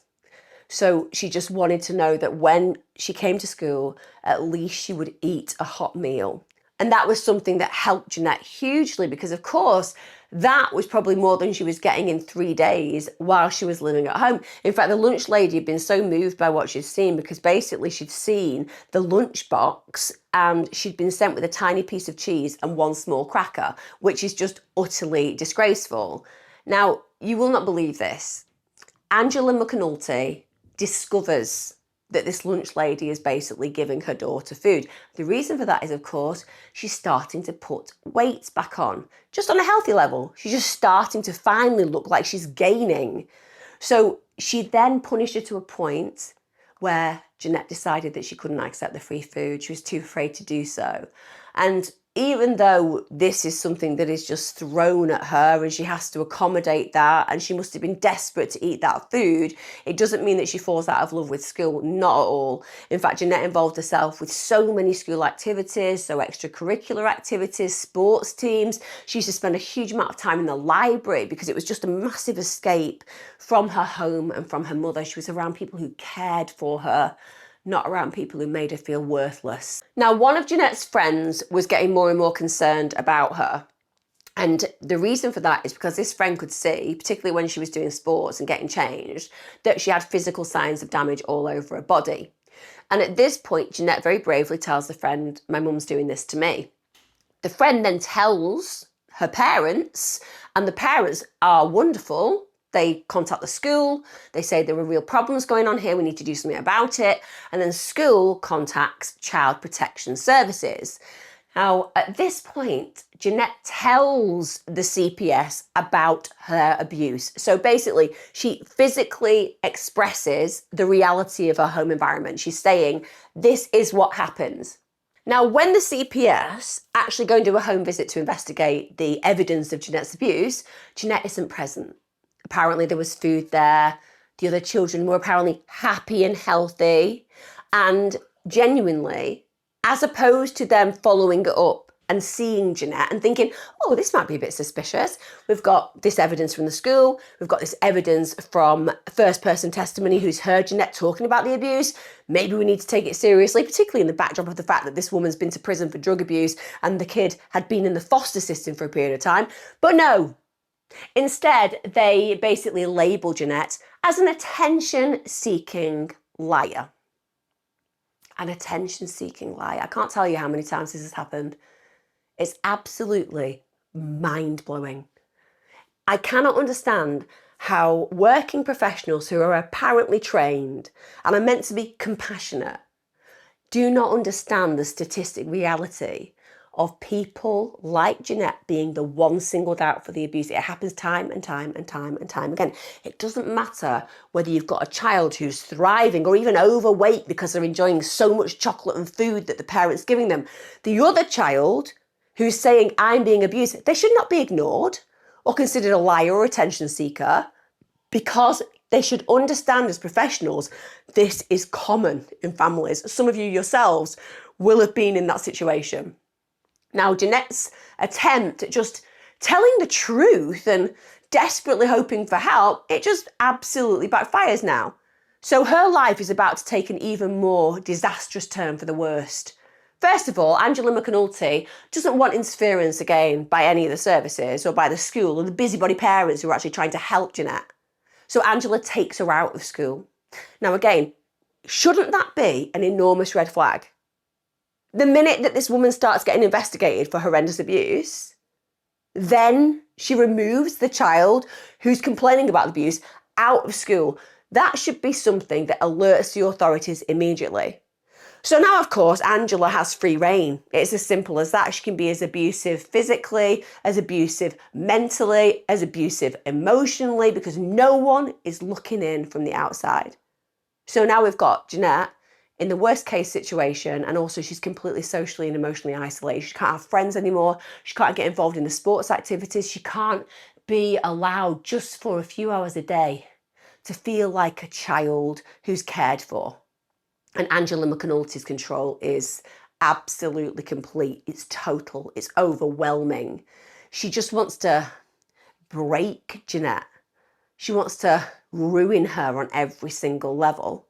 So she just wanted to know that when she came to school, at least she would eat a hot meal. And that was something that helped Jeanette hugely, because of course, that was probably more than she was getting in 3 days while she was living at home. In fact, the lunch lady had been so moved by what she'd seen, because basically she'd seen the lunch box and she'd been sent with a tiny piece of cheese and one small cracker, which is just utterly disgraceful. Now, you will not believe this. Angela McAnulty discovers that this lunch lady is basically giving her daughter food. The reason for that is, of course, she's starting to put weight back on, just on a healthy level. She's just starting to finally look like she's gaining. So she then punished her to a point where Jeanette decided that she couldn't accept the free food. She was too afraid to do so. And even though this is something that is just thrown at her and she has to accommodate that, and she must have been desperate to eat that food, it doesn't mean that she falls out of love with school, not at all. In fact, Jeanette involved herself with so many school activities, so extracurricular activities, sports teams. She used to spend a huge amount of time in the library because it was just a massive escape from her home and from her mother. She was around people who cared for her, not around people who made her feel worthless. Now, one of Jeanette's friends was getting more and more concerned about her. And the reason for that is because this friend could see, particularly when she was doing sports and getting changed, that she had physical signs of damage all over her body. And at this point, Jeanette very bravely tells the friend, "My mum's doing this to me." The friend then tells her parents, and the parents are wonderful. They contact the school, they say there are real problems going on here, we need to do something about it, and then school contacts Child Protection Services. Now, at this point, Jeanette tells the CPS about her abuse. So basically, she physically expresses the reality of her home environment. She's saying, this is what happens. Now, when the CPS actually go and do a home visit to investigate the evidence of Jeanette's abuse, Jeanette isn't present. Apparently there was food there. The other children were apparently happy and healthy. And genuinely, as opposed to them following it up and seeing Jeanette and thinking, oh, this might be a bit suspicious. We've got this evidence from the school. We've got this evidence from first person testimony who's heard Jeanette talking about the abuse. Maybe we need to take it seriously, particularly in the backdrop of the fact that this woman's been to prison for drug abuse and the kid had been in the foster system for a period of time. But no. Instead, they basically label Jeanette as an attention-seeking liar. An attention-seeking liar. I can't tell you how many times this has happened. It's absolutely mind-blowing. I cannot understand how working professionals who are apparently trained and are meant to be compassionate do not understand the statistic reality of people like Jeanette being the one singled out for the abuse. It happens time and time and time and time again. It doesn't matter whether you've got a child who's thriving or even overweight because they're enjoying so much chocolate and food that the parent's giving them. The other child who's saying, I'm being abused, they should not be ignored or considered a liar or attention seeker, because they should understand as professionals, this is common in families. Some of you yourselves will have been in that situation. Now, Jeanette's attempt at just telling the truth and desperately hoping for help, it just absolutely backfires now. So her life is about to take an even more disastrous turn for the worst. First of all, Angela McAnulty doesn't want interference again by any of the services or by the school or the busybody parents who are actually trying to help Jeanette. So Angela takes her out of school. Now again, shouldn't that be an enormous red flag? The minute that this woman starts getting investigated for horrendous abuse, then she removes the child who's complaining about the abuse out of school. That should be something that alerts the authorities immediately. So now, of course, Angela has free reign. It's as simple as that. She can be as abusive physically, as abusive mentally, as abusive emotionally, because no one is looking in from the outside. So now we've got Jeanette in the worst case situation, and also she's completely socially and emotionally isolated. She can't have friends anymore. She can't get involved in the sports activities. She can't be allowed just for a few hours a day to feel like a child who's cared for. And Angela McAnulty's control is absolutely complete. It's total. It's overwhelming. She just wants to break Jeanette. She wants to ruin her on every single level.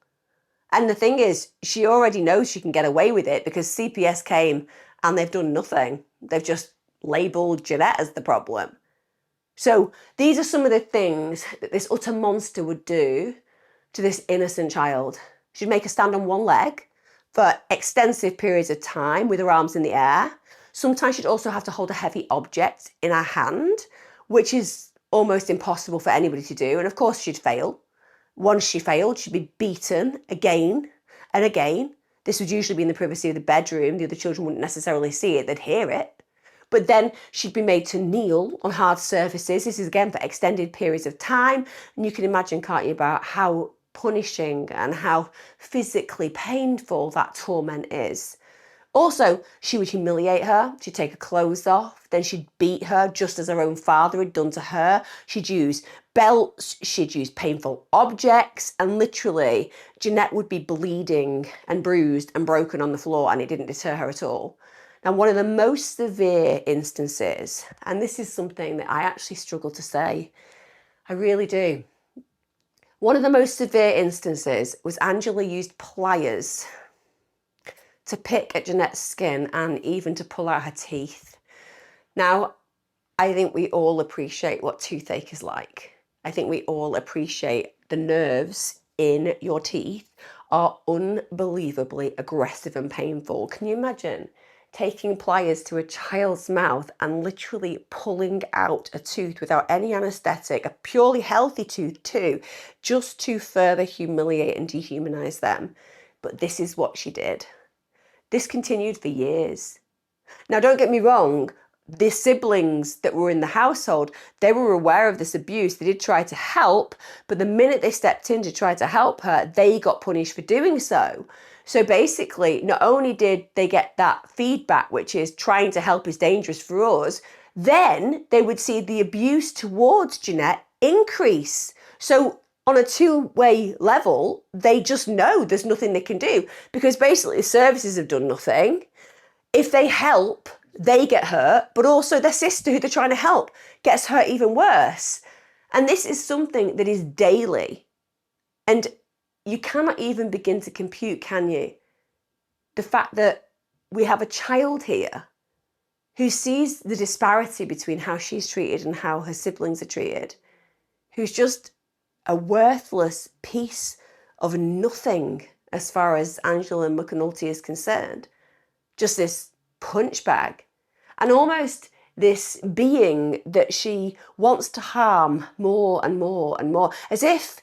And the thing is, she already knows she can get away with it because CPS came and they've done nothing. They've just labelled Jeanette as the problem. So these are some of the things that this utter monster would do to this innocent child. She'd make her stand on one leg for extensive periods of time with her arms in the air. Sometimes she'd also have to hold a heavy object in her hand, which is almost impossible for anybody to do. And of course she'd fail. Once she failed, she'd be beaten again and again. This would usually be in the privacy of the bedroom. The other children wouldn't necessarily see it, they'd hear it. But then she'd be made to kneel on hard surfaces. This is again for extended periods of time. And you can imagine, can't you, about how punishing and how physically painful that torment is. Also, she would humiliate her. She'd take her clothes off. Then she'd beat her just as her own father had done to her. She'd use belts. She'd use painful objects. And literally, Jeanette would be bleeding and bruised and broken on the floor, and it didn't deter her at all. Now, one of the most severe instances, and this is something that I actually struggle to say, I really do. One of the most severe instances was Angela used pliers to pick at Jeanette's skin and even to pull out her teeth. Now, I think we all appreciate what toothache is like. I think we all appreciate the nerves in your teeth are unbelievably aggressive and painful. Can you imagine taking pliers to a child's mouth and literally pulling out a tooth without any anaesthetic, a purely healthy tooth too, just to further humiliate and dehumanize them? But this is what she did. This continued for years. Now, don't get me wrong, the siblings that were in the household, they were aware of this abuse. They did try to help, but the minute they stepped in to try to help her, they got punished for doing so. So basically, not only did they get that feedback, which is trying to help is dangerous for us, then they would see the abuse towards Jeanette increase. So on a two-way level, they just know there's nothing they can do because basically the services have done nothing. If they help, they get hurt, but also their sister who they're trying to help gets hurt even worse. And this is something that is daily. And you cannot even begin to compute, can you? The fact that we have a child here who sees the disparity between how she's treated and how her siblings are treated, who's just a worthless piece of nothing as far as Angela McAcnulty is concerned. Just this punch bag. And almost this being that she wants to harm more and more and more, as if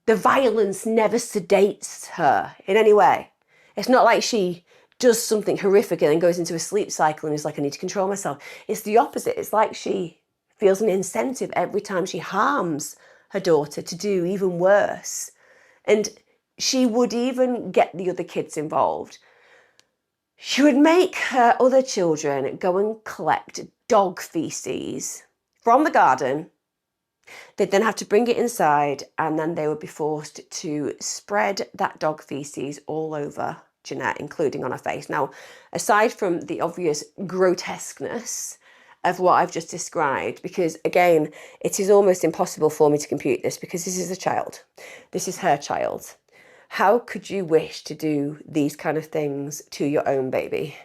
the violence never sedates her in any way. It's not like she does something horrific and then goes into a sleep cycle and is like, I need to control myself. It's the opposite. It's like she feels an incentive every time she harms her daughter to do even worse. And she would even get the other kids involved. She would make her other children go and collect dog feces from the garden. They'd then have to bring it inside, and then they would be forced to spread that dog feces all over Jeanette, including on her face. Now, aside from the obvious grotesqueness of what I've just described, because again, it is almost impossible for me to compute this because this is a child. This is her child. How could you wish to do these kind of things to your own baby?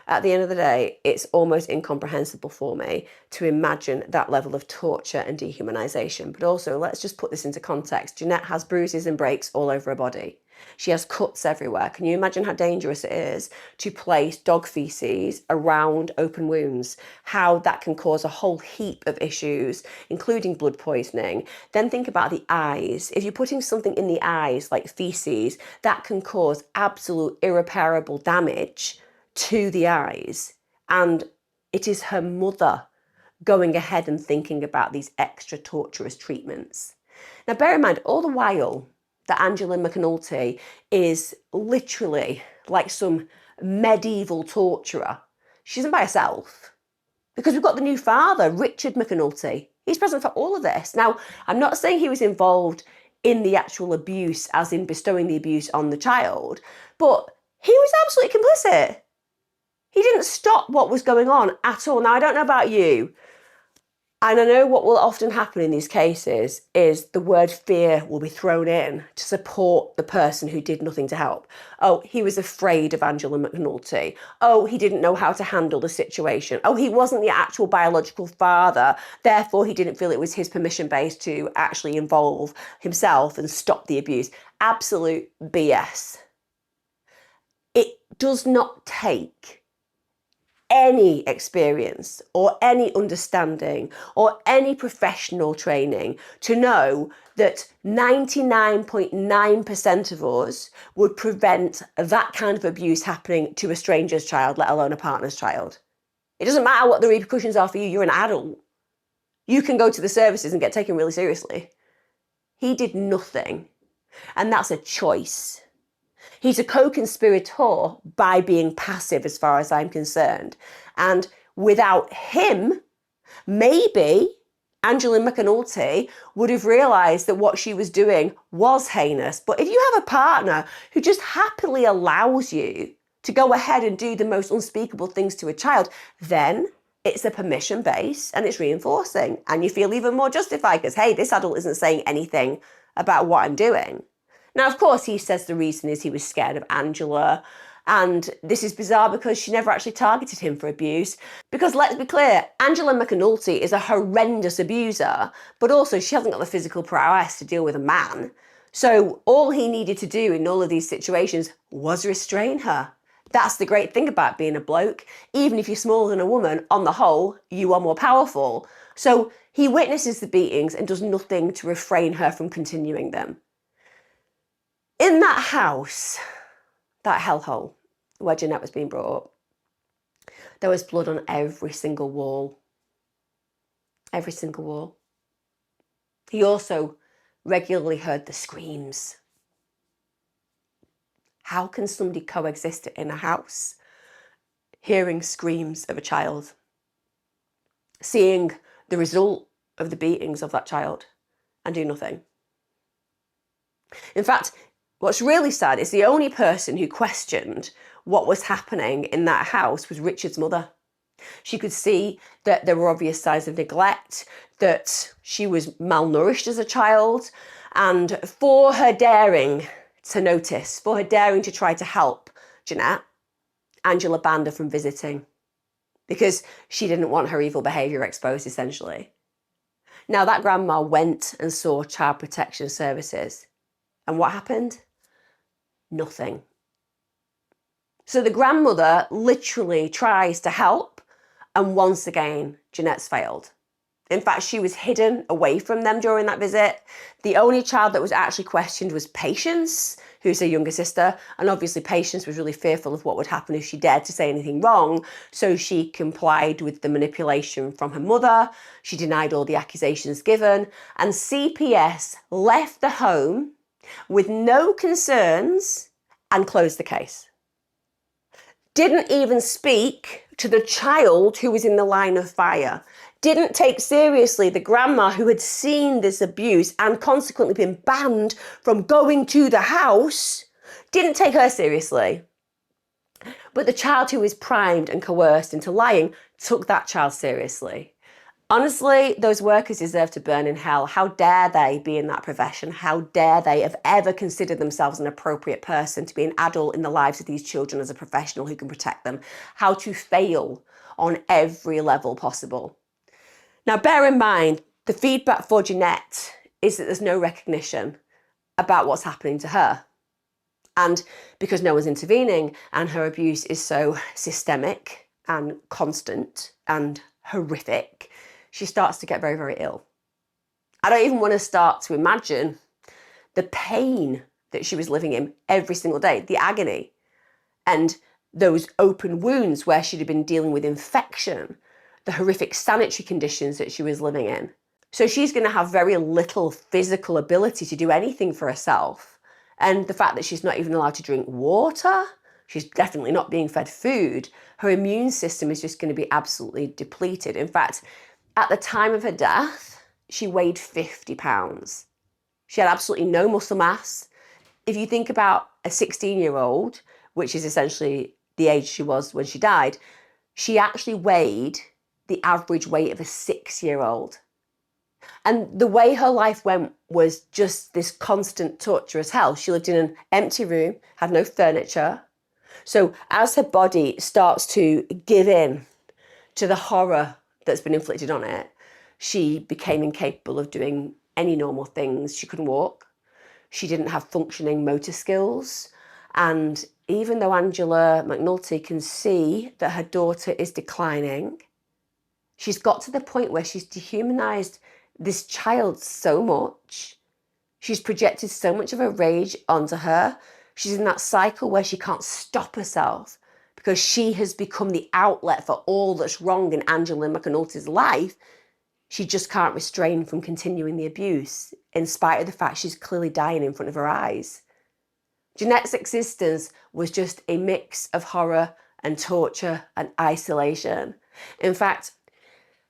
At the end of the day, it's almost incomprehensible for me to imagine that level of torture and dehumanization. But also, let's just put this into context. Janette has bruises and breaks all over her body. She has cuts everywhere. Can you imagine how dangerous it is to place dog feces around open wounds? How that can cause a whole heap of issues, including blood poisoning. Then think about the eyes. If you're putting something in the eyes, like feces, that can cause absolute irreparable damage to the eyes. And it is her mother going ahead and thinking about these extra torturous treatments. Now, bear in mind, all the while that Angela McAcnulty is literally like some medieval torturer, she isn't by herself. Because we've got the new father, Richard McAnutly. He's present for all of this. Now, I'm not saying he was involved in the actual abuse, as in bestowing the abuse on the child, but he was absolutely complicit. He didn't stop what was going on at all. Now, I don't know about you, and I know what will often happen in these cases is the word fear will be thrown in to support the person who did nothing to help. Oh, he was afraid of Angela McAcnulty. Oh, he didn't know how to handle the situation. Oh, he wasn't the actual biological father. Therefore, he didn't feel it was his permission base to actually involve himself and stop the abuse. Absolute BS. It does not take any experience or any understanding or any professional training to know that 99.9% of us would prevent that kind of abuse happening to a stranger's child, let alone a partner's child. It doesn't matter what the repercussions are for you. You're an adult. You can go to the services and get taken really seriously. He did nothing, and that's a choice. He's a co-conspirator by being passive, as far as I'm concerned. And without him, maybe Angela McAcnulty would have realised that what she was doing was heinous. But if you have a partner who just happily allows you to go ahead and do the most unspeakable things to a child, then it's a permission base and it's reinforcing. And you feel even more justified because, hey, this adult isn't saying anything about what I'm doing. Now, of course, he says the reason is he was scared of Angela. And this is bizarre because she never actually targeted him for abuse. Because let's be clear, Angela McAcnulty is a horrendous abuser, but also she hasn't got the physical prowess to deal with a man. So all he needed to do in all of these situations was restrain her. That's the great thing about being a bloke. Even if you're smaller than a woman, on the whole, you are more powerful. So he witnesses the beatings and does nothing to refrain her from continuing them. In that house, that hellhole where Janette was being brought up, there was blood on every single wall. Every single wall. He also regularly heard the screams. How can somebody coexist in a house, hearing screams of a child, seeing the result of the beatings of that child, and do nothing? In fact, what's really sad is the only person who questioned what was happening in that house was Richard's mother. She could see that there were obvious signs of neglect, that she was malnourished as a child, and for her daring to notice, for her daring to try to help Janette, Angela banned her from visiting because she didn't want her evil behaviour exposed, essentially. Now, that grandma went and saw Child Protection Services. And what happened? Nothing. So the grandmother literally tries to help, and once again, Janette's failed. In fact, she was hidden away from them during that visit. The only child that was actually questioned was Patience, who's her younger sister, and obviously Patience was really fearful of what would happen if she dared to say anything wrong, so she complied with the manipulation from her mother. She denied all the accusations given, and CPS left the home with no concerns and closed the case. Didn't even speak to the child who was in the line of fire. Didn't take seriously the grandma who had seen this abuse and consequently been banned from going to the house. Didn't take her seriously. But the child who was primed and coerced into lying took that child seriously. Honestly, those workers deserve to burn in hell. How dare they be in that profession? How dare they have ever considered themselves an appropriate person to be an adult in the lives of these children as a professional who can protect them? How to fail on every level possible. Now, bear in mind, the feedback for Jeanette is that there's no recognition about what's happening to her. And because no one's intervening and her abuse is so systemic and constant and horrific, she starts to get very, very ill. I don't even want to start to imagine the pain that she was living in every single day, the agony, and those open wounds where she'd have been dealing with infection, the horrific sanitary conditions that she was living in. So she's going to have very little physical ability to do anything for herself. And the fact that she's not even allowed to drink water, she's definitely not being fed food, her immune system is just going to be absolutely depleted. In fact, at the time of her death, she weighed 50 pounds. She had absolutely no muscle mass. If you think about a 16-year-old, which is essentially the age she was when she died, she actually weighed the average weight of a 6-year-old. And the way her life went was just this constant torture as hell. She lived in an empty room, had no furniture. So as her body starts to give in to the horror that's been inflicted on it, she became incapable of doing any normal things. She couldn't walk. She didn't have functioning motor skills. And even though Angela McAnulty can see that her daughter is declining, she's got to the point where she's dehumanized this child so much. She's projected so much of her rage onto her. She's in that cycle where she can't stop herself because she has become the outlet for all that's wrong in Angela McAnulty's life. She just can't restrain from continuing the abuse, in spite of the fact she's clearly dying in front of her eyes. Jeanette's existence was just a mix of horror and torture and isolation. In fact,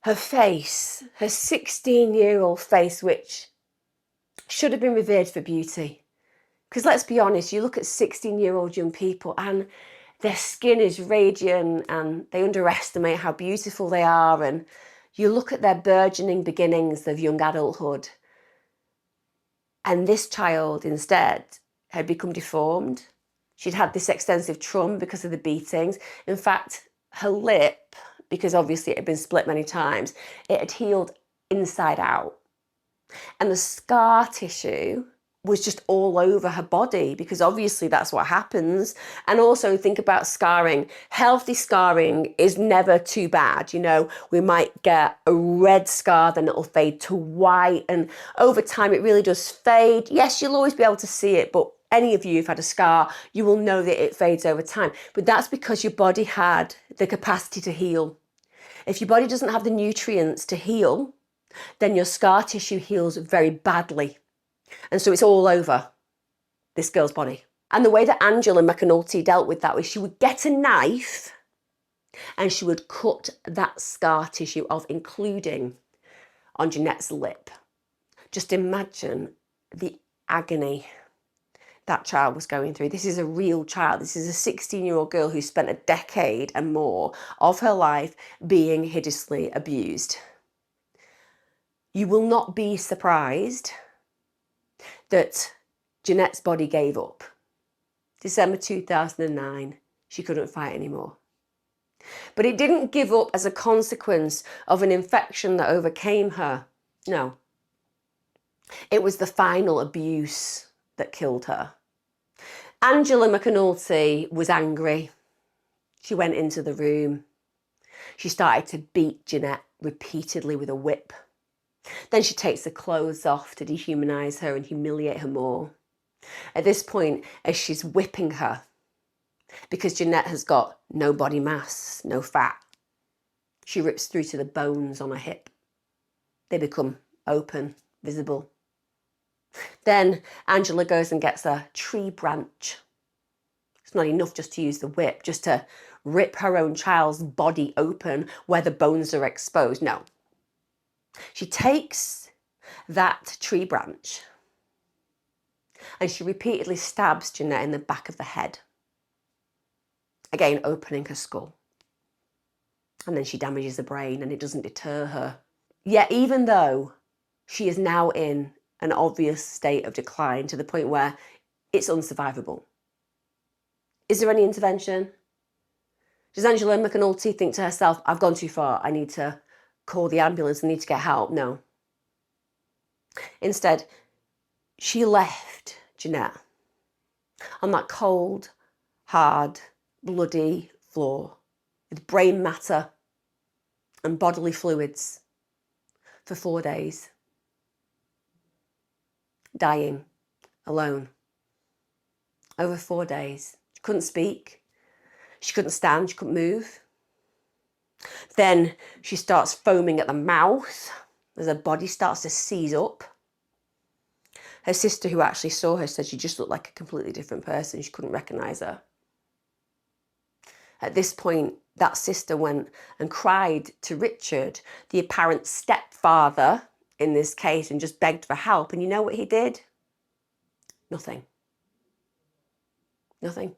her face, her 16-year-old face, which should have been revered for beauty. Because let's be honest, you look at 16-year-old young people and their skin is radiant and they underestimate how beautiful they are. And you look at their burgeoning beginnings of young adulthood. And this child instead had become deformed. She'd had this extensive trauma because of the beatings. In fact, her lip, because obviously it had been split many times, it had healed inside out. And the scar tissue was just all over her body because obviously that's what happens. And also think about scarring. Healthy scarring is never too bad. You know, we might get a red scar, then it'll fade to white. And over time, it really does fade. Yes, you'll always be able to see it, but any of you who've had a scar, you will know that it fades over time. But that's because your body had the capacity to heal. If your body doesn't have the nutrients to heal, then your scar tissue heals very badly. And so it's all over this girl's body. And the way that Angela McAnulty dealt with that was she would get a knife and she would cut that scar tissue off, including on Jeanette's lip. Just imagine the agony that child was going through. This is a real child. This is a 16-year-old girl who spent a decade and more of her life being hideously abused. You will not be surprised that Jeanette's body gave up. December 2009, she couldn't fight anymore. But it didn't give up as a consequence of an infection that overcame her. No. It was the final abuse that killed her. Angela McAnulty was angry. She went into the room. She started to beat Jeanette repeatedly with a whip. Then she takes the clothes off to dehumanize her and humiliate her more. At this point, as she's whipping her, because Jeanette has got no body mass, no fat, she rips through to the bones on her hip. They become open, visible. Then Angela goes and gets a tree branch. It's not enough just to use the whip, just to rip her own child's body open where the bones are exposed. No. She takes that tree branch and she repeatedly stabs Jeanette in the back of the head, again opening her skull. And then she damages the brain, and it doesn't deter her. Yet even though she is now in an obvious state of decline to the point where it's unsurvivable, is there any intervention? Does Angela McAnulty think to herself, I've gone too far, I need to call the ambulance, I need to get help? No. Instead, she left Janette on that cold, hard, bloody floor with brain matter and bodily fluids for 4 days, dying alone. Over 4 days. She couldn't speak, she couldn't stand, she couldn't move. Then she starts foaming at the mouth as her body starts to seize up. Her sister, who actually saw her, said she just looked like a completely different person. She couldn't recognise her. At this point, that sister went and cried to Richard, the apparent stepfather in this case, and just begged for help. And you know what he did? Nothing. Nothing.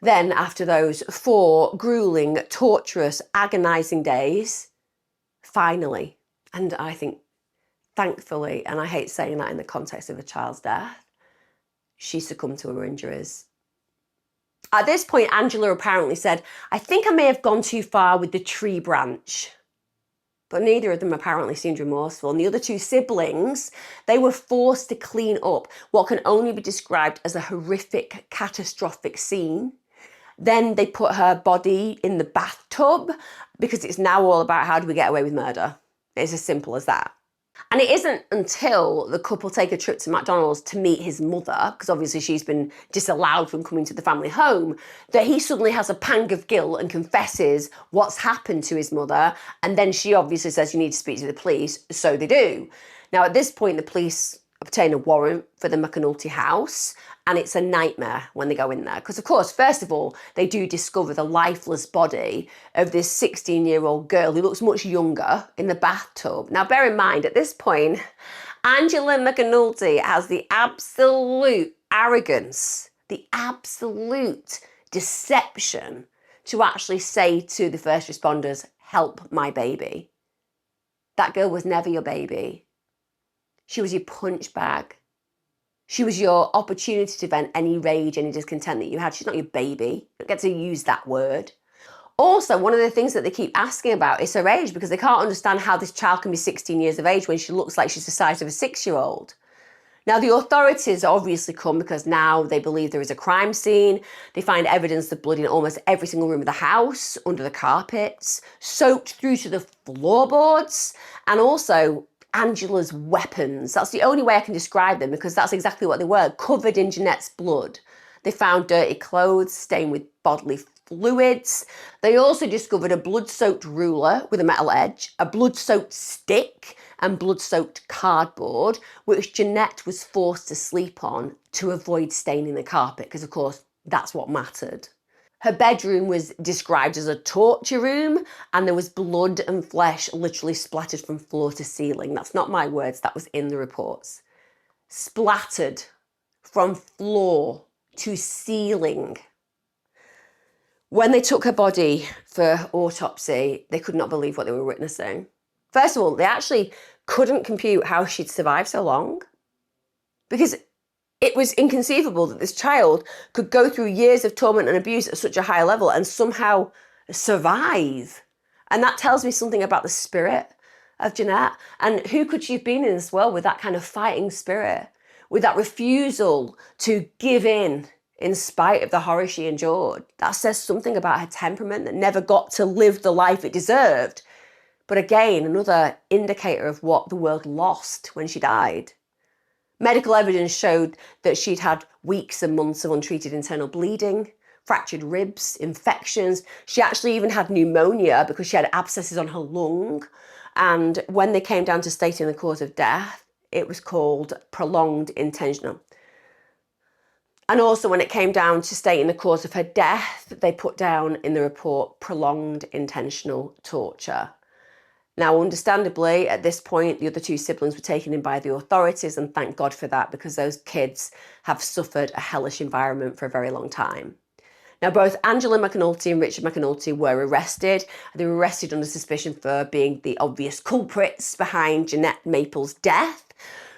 Then, after those 4 grueling, torturous, agonising days, finally, and I think thankfully, and I hate saying that in the context of a child's death, she succumbed to her injuries. At this point, Angela apparently said, I think I may have gone too far with the tree branch. But neither of them apparently seemed remorseful. And the other 2 siblings, they were forced to clean up what can only be described as a horrific, catastrophic scene. Then they put her body in the bathtub because it's now all about how do we get away with murder. It's as simple as that. And it isn't until the couple take a trip to McDonald's to meet his mother, because obviously she's been disallowed from coming to the family home, that he suddenly has a pang of guilt and confesses what's happened to his mother. And then she obviously says, you need to speak to the police. So they do. Now, at this point, the police obtain a warrant for the McAcnulty house, and it's a nightmare when they go in there. Because, of course, first of all, they do discover the lifeless body of this 16-year-old girl who looks much younger in the bathtub. Now, bear in mind, at this point, Angela McAcnulty has the absolute arrogance, the absolute deception to actually say to the first responders, help my baby. That girl was never your baby. She was your punch bag. She was your opportunity to vent any rage, any discontent that you had. She's not your baby. You don't get to use that word. Also, one of the things that they keep asking about is her age, because they can't understand how this child can be 16 years of age when she looks like she's the size of a 6-year-old. Now, the authorities obviously come because now they believe there is a crime scene. They find evidence of blood in almost every single room of the house, under the carpets, soaked through to the floorboards, and also Angela's weapons. That's the only way I can describe them, because that's exactly what they were, covered in Janette's blood. They found dirty clothes stained with bodily fluids. They also discovered a blood-soaked ruler with a metal edge, a blood-soaked stick, and blood-soaked cardboard, which Janette was forced to sleep on to avoid staining the carpet, because of course that's what mattered. Her bedroom was described as a torture room, and there was blood and flesh literally splattered from floor to ceiling. That's not my words, that was in the reports. Splattered from floor to ceiling. When they took her body for autopsy, they could not believe what they were witnessing. First of all, they actually couldn't compute how she'd survived so long, because it was inconceivable that this child could go through years of torment and abuse at such a high level and somehow survive. And that tells me something about the spirit of Janette. And who could she have been in this world with that kind of fighting spirit, with that refusal to give in spite of the horror she endured? That says something about her temperament, that never got to live the life it deserved. But again, another indicator of what the world lost when she died. Medical evidence showed that she'd had weeks and months of untreated internal bleeding, fractured ribs, infections. She actually even had pneumonia because she had abscesses on her lung. And when they came down to stating the cause of death, it was called prolonged intentional. And also when it came down to stating the cause of her death, they put down in the report prolonged intentional torture. Now, understandably, at this point, the other 2 siblings were taken in by the authorities, and thank God for that, because those kids have suffered a hellish environment for a very long time. Now, both Angela McAnulty and Richard McAnulty were arrested. They were arrested under suspicion for being the obvious culprits behind Janette Maples' death.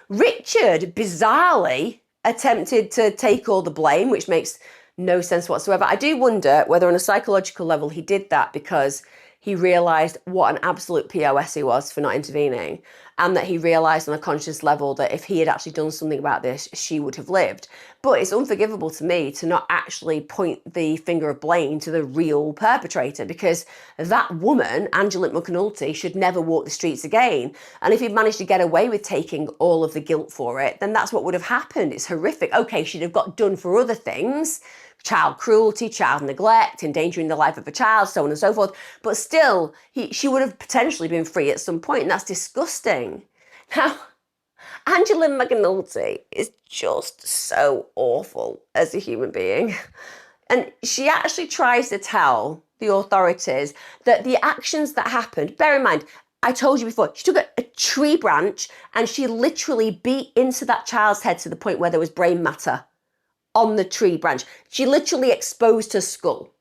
Richard, bizarrely, attempted to take all the blame, which makes no sense whatsoever. I do wonder whether on a psychological level he did that because he realised what an absolute POS he was for not intervening, and that he realised on a conscious level that if he had actually done something about this, she would have lived. But it's unforgivable to me to not actually point the finger of blame to the real perpetrator, because that woman, Angela McAnulty, should never walk the streets again. And if he'd managed to get away with taking all of the guilt for it, then that's what would have happened. It's horrific. Okay, she'd have got done for other things, child cruelty, child neglect, endangering the life of a child, so on and so forth. But still, she would have potentially been free at some point, and that's disgusting. Now, Angela McAnulty is just so awful as a human being. And she actually tries to tell the authorities that the actions that happened, bear in mind, I told you before, she took a tree branch and she literally beat into that child's head to the point where there was brain matter on the tree branch. She literally exposed her skull.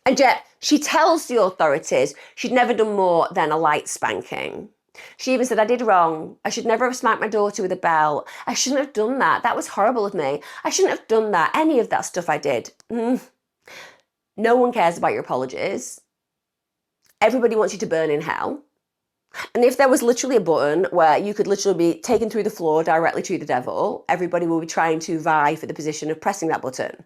And yet she tells the authorities she'd never done more than a light spanking. She even said, I did wrong. I should never have smacked my daughter with a belt. I shouldn't have done that. That was horrible of me. I shouldn't have done that. Any of that stuff I did. No one cares about your apologies. Everybody wants you to burn in hell. And if there was literally a button where you could literally be taken through the floor directly to the devil, everybody will be trying to vie for the position of pressing that button.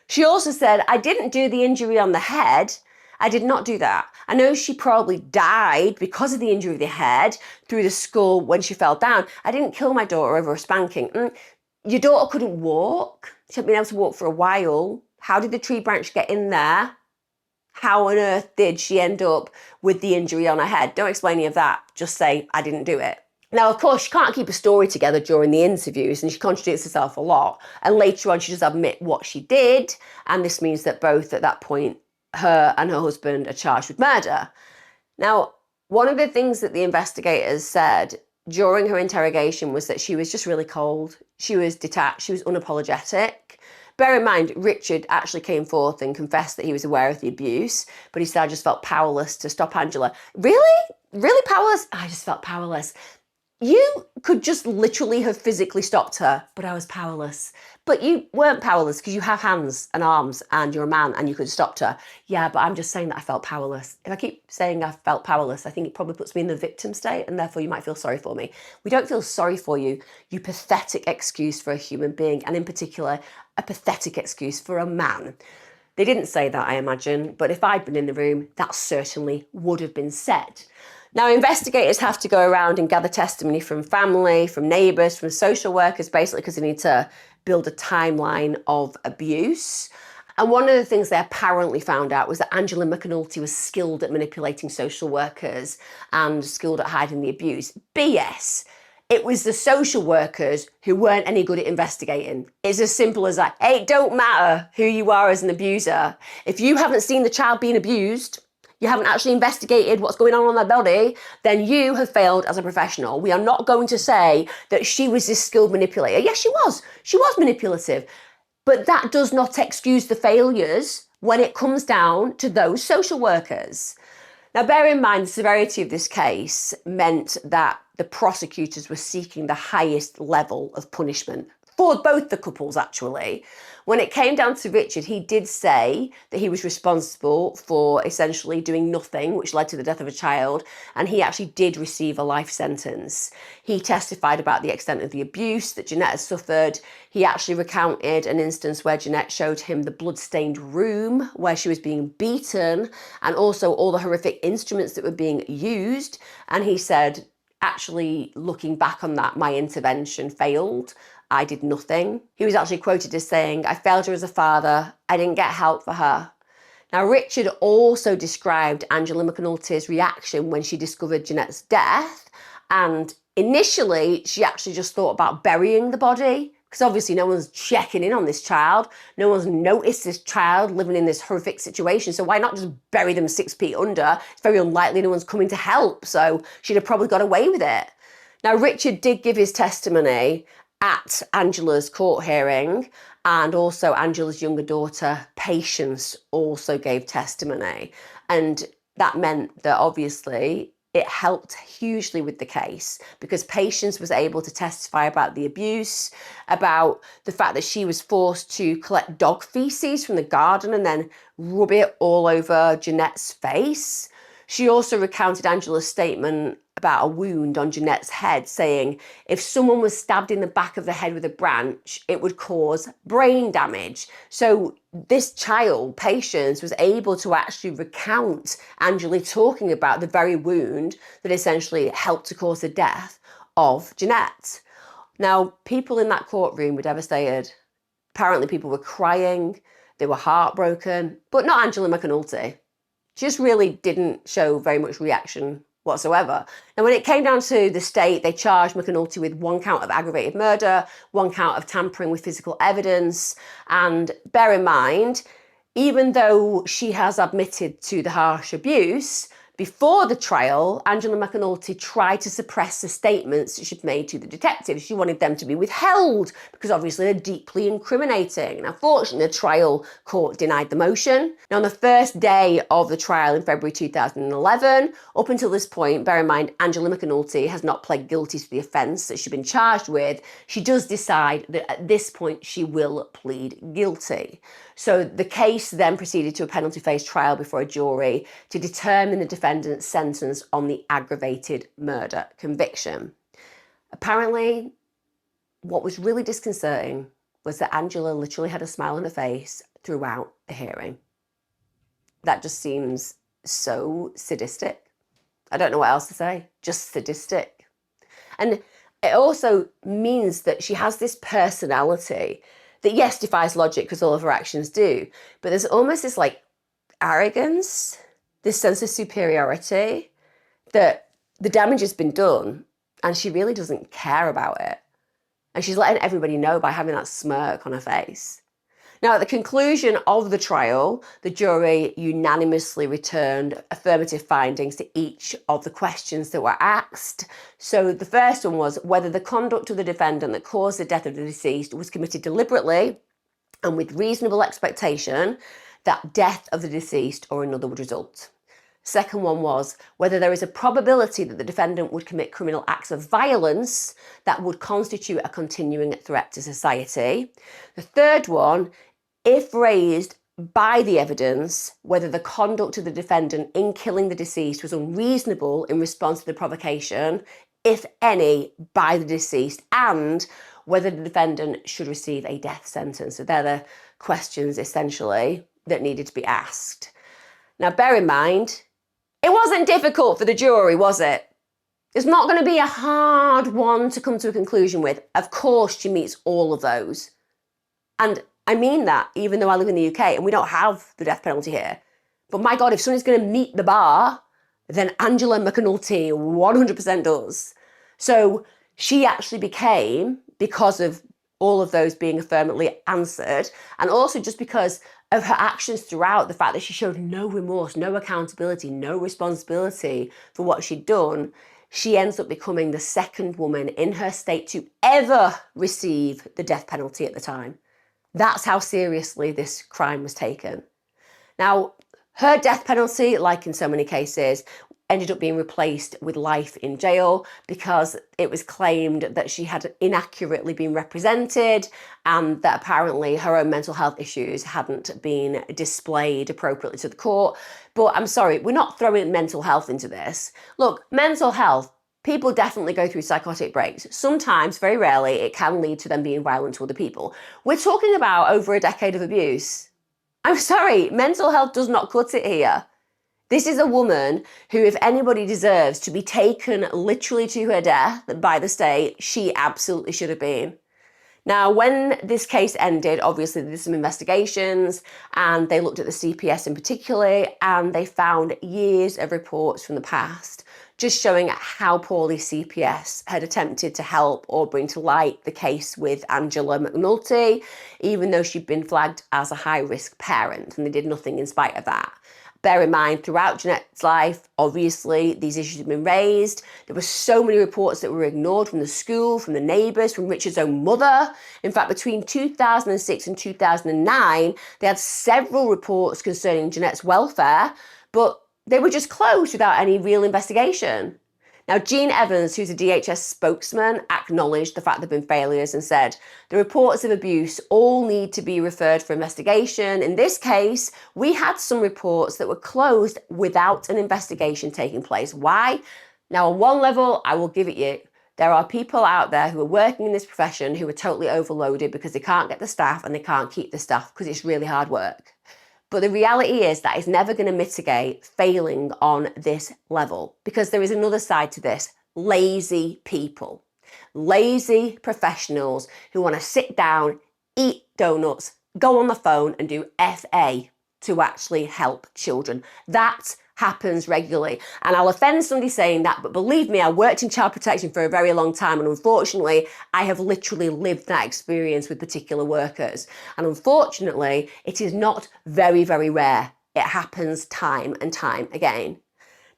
She also said, I didn't do the injury on the head. I did not do that. I know she probably died because of the injury of the head through the skull when she fell down. I didn't kill my daughter over a spanking. Your daughter couldn't walk. She hadn't been able to walk for a while. How did the tree branch get in there? How on earth did she end up with the injury on her head? Don't explain any of that. Just say, I didn't do it. Now, of course, she can't keep a story together during the interviews and she contradicts herself a lot. And later on, she does admit what she did. And this means that both at that point, her and her husband are charged with murder. Now, one of the things that the investigators said during her interrogation was that she was just really cold. She was detached. She was unapologetic. Bear in mind, Richard actually came forth and confessed that he was aware of the abuse, but he said, I just felt powerless to stop Angela. Really? Really powerless? I just felt powerless. You could just literally have physically stopped her, but I was powerless. But you weren't powerless because you have hands and arms and you're a man and you could have stopped her. Yeah, but I'm just saying that I felt powerless. If I keep saying I felt powerless, I think it probably puts me in the victim state and therefore you might feel sorry for me. We don't feel sorry for you, you pathetic excuse for a human being, and in particular, a pathetic excuse for a man. They didn't say that, I imagine, but if I'd been in the room, that certainly would have been said. Now, investigators have to go around and gather testimony from family, from neighbours, from social workers, basically because they need to build a timeline of abuse. And one of the things they apparently found out was that Angela McAnulty was skilled at manipulating social workers and skilled at hiding the abuse. BS. It was the social workers who weren't any good at investigating. It's as simple as that. It don't matter who you are as an abuser. If you haven't seen the child being abused, you haven't actually investigated what's going on their body, then you have failed as a professional. We are not going to say that she was this skilled manipulator. Yes, she was. She was manipulative. But that does not excuse the failures when it comes down to those social workers. Now, bear in mind, the severity of this case meant that the prosecutors were seeking the highest level of punishment for both the couples, actually. When it came down to Richard, he did say that he was responsible for essentially doing nothing, which led to the death of a child, and he actually did receive a life sentence. He testified about the extent of the abuse that Janette had suffered. He actually recounted an instance where Janette showed him the blood-stained room where she was being beaten, and also all the horrific instruments that were being used. And he said, actually, looking back on that, my intervention failed. I did nothing. He was actually quoted as saying, I failed her as a father. I didn't get help for her. Now, Richard also described Angela McAnulty's reaction when she discovered Janette's death. And initially, she actually just thought about burying the body, because obviously no one's checking in on this child. No one's noticed this child living in this horrific situation. So why not just bury them 6 feet under? It's very unlikely no one's coming to help. So she'd have probably got away with it. Now, Richard did give his testimony at Angela's court hearing, And also Angela's younger daughter, Patience, also gave testimony. And that meant that obviously it helped hugely with the case, because Patience was able to testify about the abuse, about the fact that she was forced to collect dog feces from the garden and then rub it all over Janette's face. She also recounted Angela's statement about a wound on Janette's head, saying if someone was stabbed in the back of the head with a branch, it would cause brain damage. So this child, Patience, was able to actually recount Angela talking about the very wound that essentially helped to cause the death of Janette. Now, people in that courtroom were devastated. Apparently people were crying, they were heartbroken, but not Angela McAnulty. She just really didn't show very much reaction whatsoever. Now, when it came down to the state, they charged McAcnulty with 1 count of aggravated murder, 1 count of tampering with physical evidence. And bear in mind, even though she has admitted to the harsh abuse, before the trial, Angela McAcnulty tried to suppress the statements that she'd made to the detectives. She wanted them to be withheld because obviously they're deeply incriminating. Now, fortunately, the trial court denied the motion. Now, on the first day of the trial in February 2011, up until this point, bear in mind, Angela McAcnulty has not pled guilty to the offence that she's been charged with. She does decide that at this point she will plead guilty. So the case then proceeded to a penalty phase trial before a jury to determine the defendant's sentence on the aggravated murder conviction. Apparently, what was really disconcerting was that Angela literally had a smile on her face throughout the hearing. That just seems so sadistic. I don't know what else to say, just sadistic. And it also means that she has this personality that, yes, defies logic because all of her actions do, but there's almost this like arrogance, this sense of superiority, that the damage has been done and she really doesn't care about it. And she's letting everybody know by having that smirk on her face. Now, at the conclusion of the trial, the jury unanimously returned affirmative findings to each of the questions that were asked. So the first one was whether the conduct of the defendant that caused the death of the deceased was committed deliberately and with reasonable expectation that death of the deceased or another would result. Second one was whether there is a probability that the defendant would commit criminal acts of violence that would constitute a continuing threat to society. The third one, if raised by the evidence, whether the conduct of the defendant in killing the deceased was unreasonable in response to the provocation, if any, by the deceased, and whether the defendant should receive a death sentence. So they're the questions, essentially, that needed to be asked. Now, bear in mind, it wasn't difficult for the jury, was it? It's not going to be a hard one to come to a conclusion with. Of course, she meets all of those. And I mean that, even though I live in the UK and we don't have the death penalty here. But my God, if someone's going to meet the bar, then Angela McAcnulty 100% does. So she actually became, because of all of those being affirmatively answered, and also just because of her actions throughout, the fact that she showed no remorse, no accountability, no responsibility for what she'd done, she ends up becoming the second woman in her state to ever receive the death penalty at the time. That's how seriously this crime was taken. Now, her death penalty, like in so many cases, ended up being replaced with life in jail because it was claimed that she had inaccurately been represented and that apparently her own mental health issues hadn't been displayed appropriately to the court. But I'm sorry, we're not throwing mental health into this. Look, mental health, people definitely go through psychotic breaks. Sometimes, very rarely, it can lead to them being violent to other people. We're talking about over a decade of abuse. I'm sorry, mental health does not cut it here. This is a woman who, if anybody deserves to be taken literally to her death by the state, she absolutely should have been. Now, when this case ended, obviously there did some investigations and they looked at the CPS in particular and they found years of reports from the past just showing how poorly CPS had attempted to help or bring to light the case with Angela McAcnulty, even though she'd been flagged as a high-risk parent, and they did nothing in spite of that. Bear in mind, throughout Jeanette's life, obviously, these issues have been raised. There were so many reports that were ignored from the school, from the neighbours, from Richard's own mother. In fact, between 2006 and 2009, they had several reports concerning Jeanette's welfare, but they were just closed without any real investigation. Now, Jean Evans, who's a DHS spokesman, acknowledged the fact there have been failures and said the reports of abuse all need to be referred for investigation. In this case, we had some reports that were closed without an investigation taking place. Why? Now, on one level, I will give it you. There are people out there who are working in this profession who are totally overloaded because they can't get the staff and they can't keep the staff because it's really hard work. But the reality is that is never going to mitigate failing on this level, because there is another side to this: lazy people, lazy professionals who want to sit down, eat donuts, go on the phone and do FA to actually help children. That happens regularly. And I'll offend somebody saying that, but believe me, I worked in child protection for a very long time, and unfortunately, I have literally lived that experience with particular workers. And unfortunately, it is not very, very rare. It happens time and time again.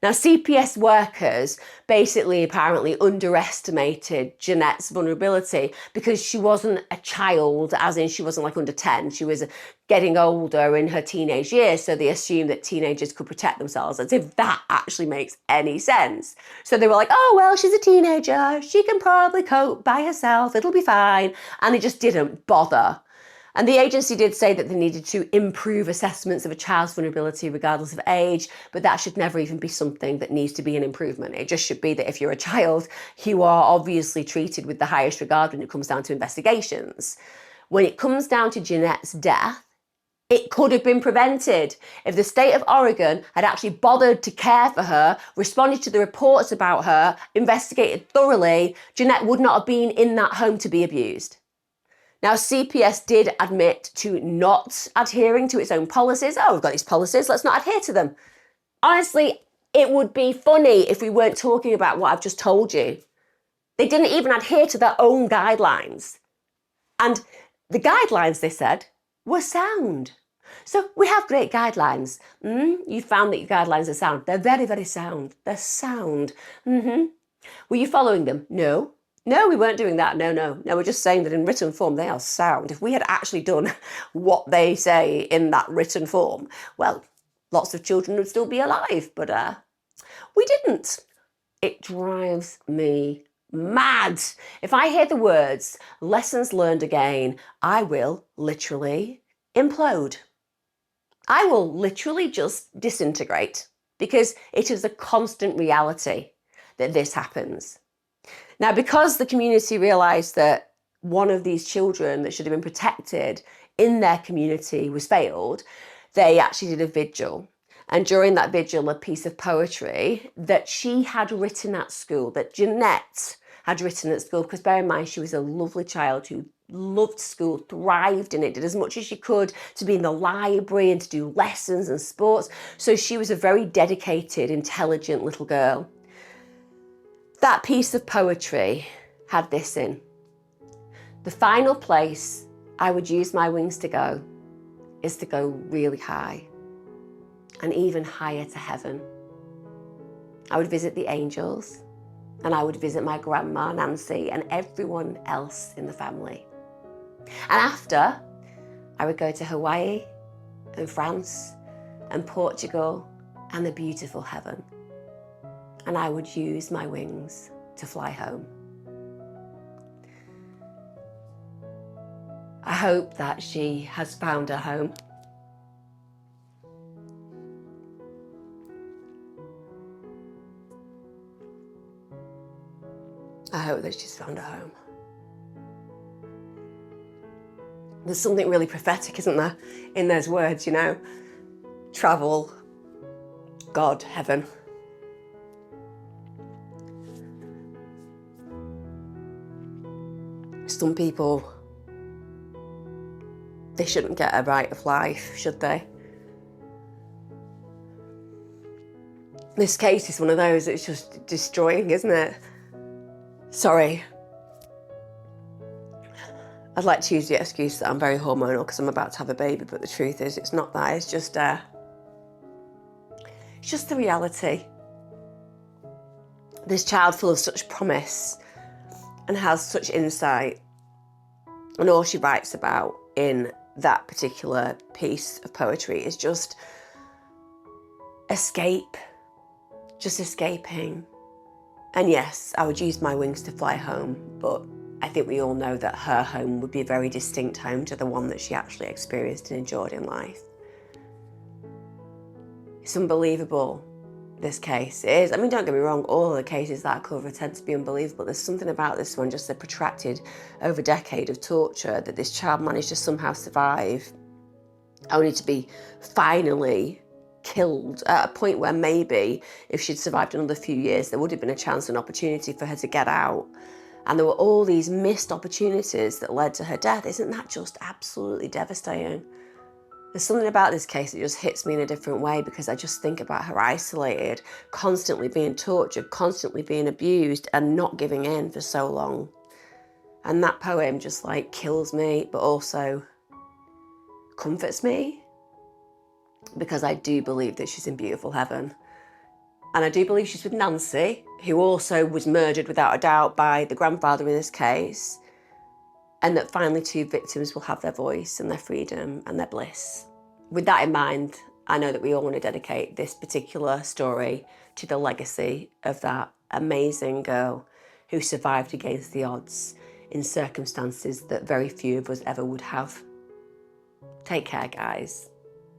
Now, CPS workers basically apparently underestimated Jeanette's vulnerability because she wasn't a child, as in she wasn't like under 10. She was getting older in her teenage years, so they assumed that teenagers could protect themselves, as if that actually makes any sense. So they were like, oh, well, she's a teenager. She can probably cope by herself. It'll be fine. And they just didn't bother. And the agency did say that they needed to improve assessments of a child's vulnerability regardless of age, but that should never even be something that needs to be an improvement. It just should be that if you're a child, you are obviously treated with the highest regard when it comes down to investigations. When it comes down to Jeanette's death, it could have been prevented. If the state of Oregon had actually bothered to care for her, responded to the reports about her, investigated thoroughly, Jeanette would not have been in that home to be abused. Now, CPS did admit to not adhering to its own policies. Oh, we've got these policies, let's not adhere to them. Honestly, it would be funny if we weren't talking about what I've just told you. They didn't even adhere to their own guidelines. And the guidelines, they said, were sound. So we have great guidelines. You found that your guidelines are sound. They're very, very sound. They're sound. Were you following them? No. No, we weren't doing that. No, we're just saying that in written form, they are sound. If we had actually done what they say in that written form, well, lots of children would still be alive, but we didn't. It drives me mad. If I hear the words lessons learned again, I will literally implode. I will literally just disintegrate, because it is a constant reality that this happens. Now, because the community realised that one of these children that should have been protected in their community was failed, they actually did a vigil. And during that vigil, a piece of poetry that she had written at school, that Jeanette had written at school, because bear in mind, she was a lovely child who loved school, thrived in it, did as much as she could to be in the library and to do lessons and sports. So she was a very dedicated, intelligent little girl. That piece of poetry had this in: the final place I would use my wings to go is to go really high, and even higher to heaven. I would visit the angels, and I would visit my grandma Nancy and everyone else in the family. And after, I would go to Hawaii and France and Portugal and the beautiful heaven. And I would use my wings to fly home. I hope that she has found her home. I hope that she's found her home. There's something really prophetic, isn't there, in those words, you know? Travel, God, heaven. Some people, they shouldn't get a right of life, should they? This case is one of those that's just destroying, isn't it? Sorry. I'd like to use the excuse that I'm very hormonal because I'm about to have a baby, but the truth is it's not that. It's just the reality. This child full of such promise and has such insight, and all she writes about in that particular piece of poetry is just escape, just escaping. And yes, I would use my wings to fly home, but I think we all know that her home would be a very distinct home to the one that she actually experienced and enjoyed in life. It's unbelievable, this case. It is. I mean, don't get me wrong, all of the cases that I cover tend to be unbelievable. There's something about this one, just the protracted over a decade of torture that this child managed to somehow survive, only to be finally killed at a point where maybe if she'd survived another few years, there would have been a chance and opportunity for her to get out. And there were all these missed opportunities that led to her death. Isn't that just absolutely devastating? There's something about this case that just hits me in a different way, because I just think about her isolated, constantly being tortured, constantly being abused and not giving in for so long. And that poem just like kills me, but also comforts me, because I do believe that she's in beautiful heaven. And I do believe she's with Nancy, who also was murdered without a doubt by the grandfather in this case, and that finally two victims will have their voice and their freedom and their bliss. With that in mind, I know that we all want to dedicate this particular story to the legacy of that amazing girl who survived against the odds in circumstances that very few of us ever would have. Take care, guys.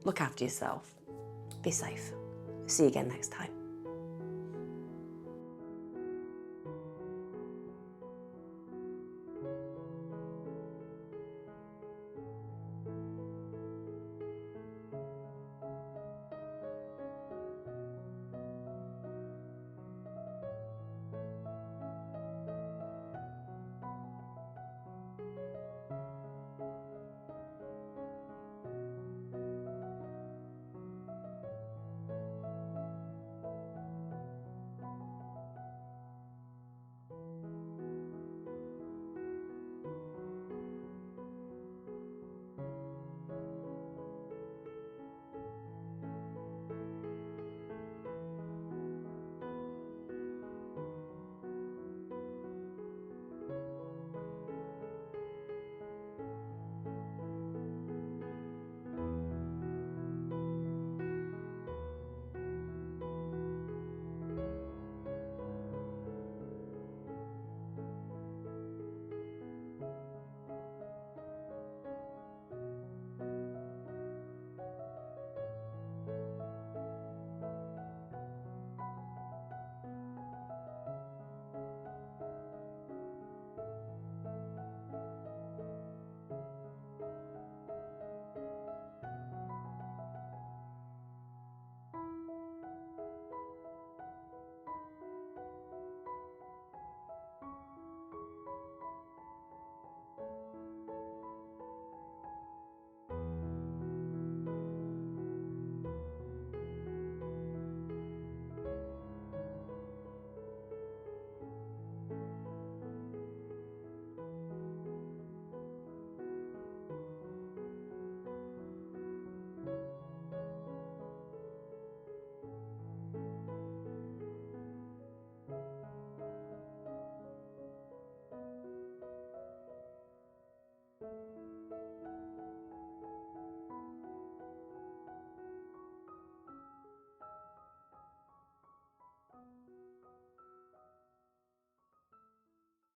Look after yourself. Be safe. See you again next time.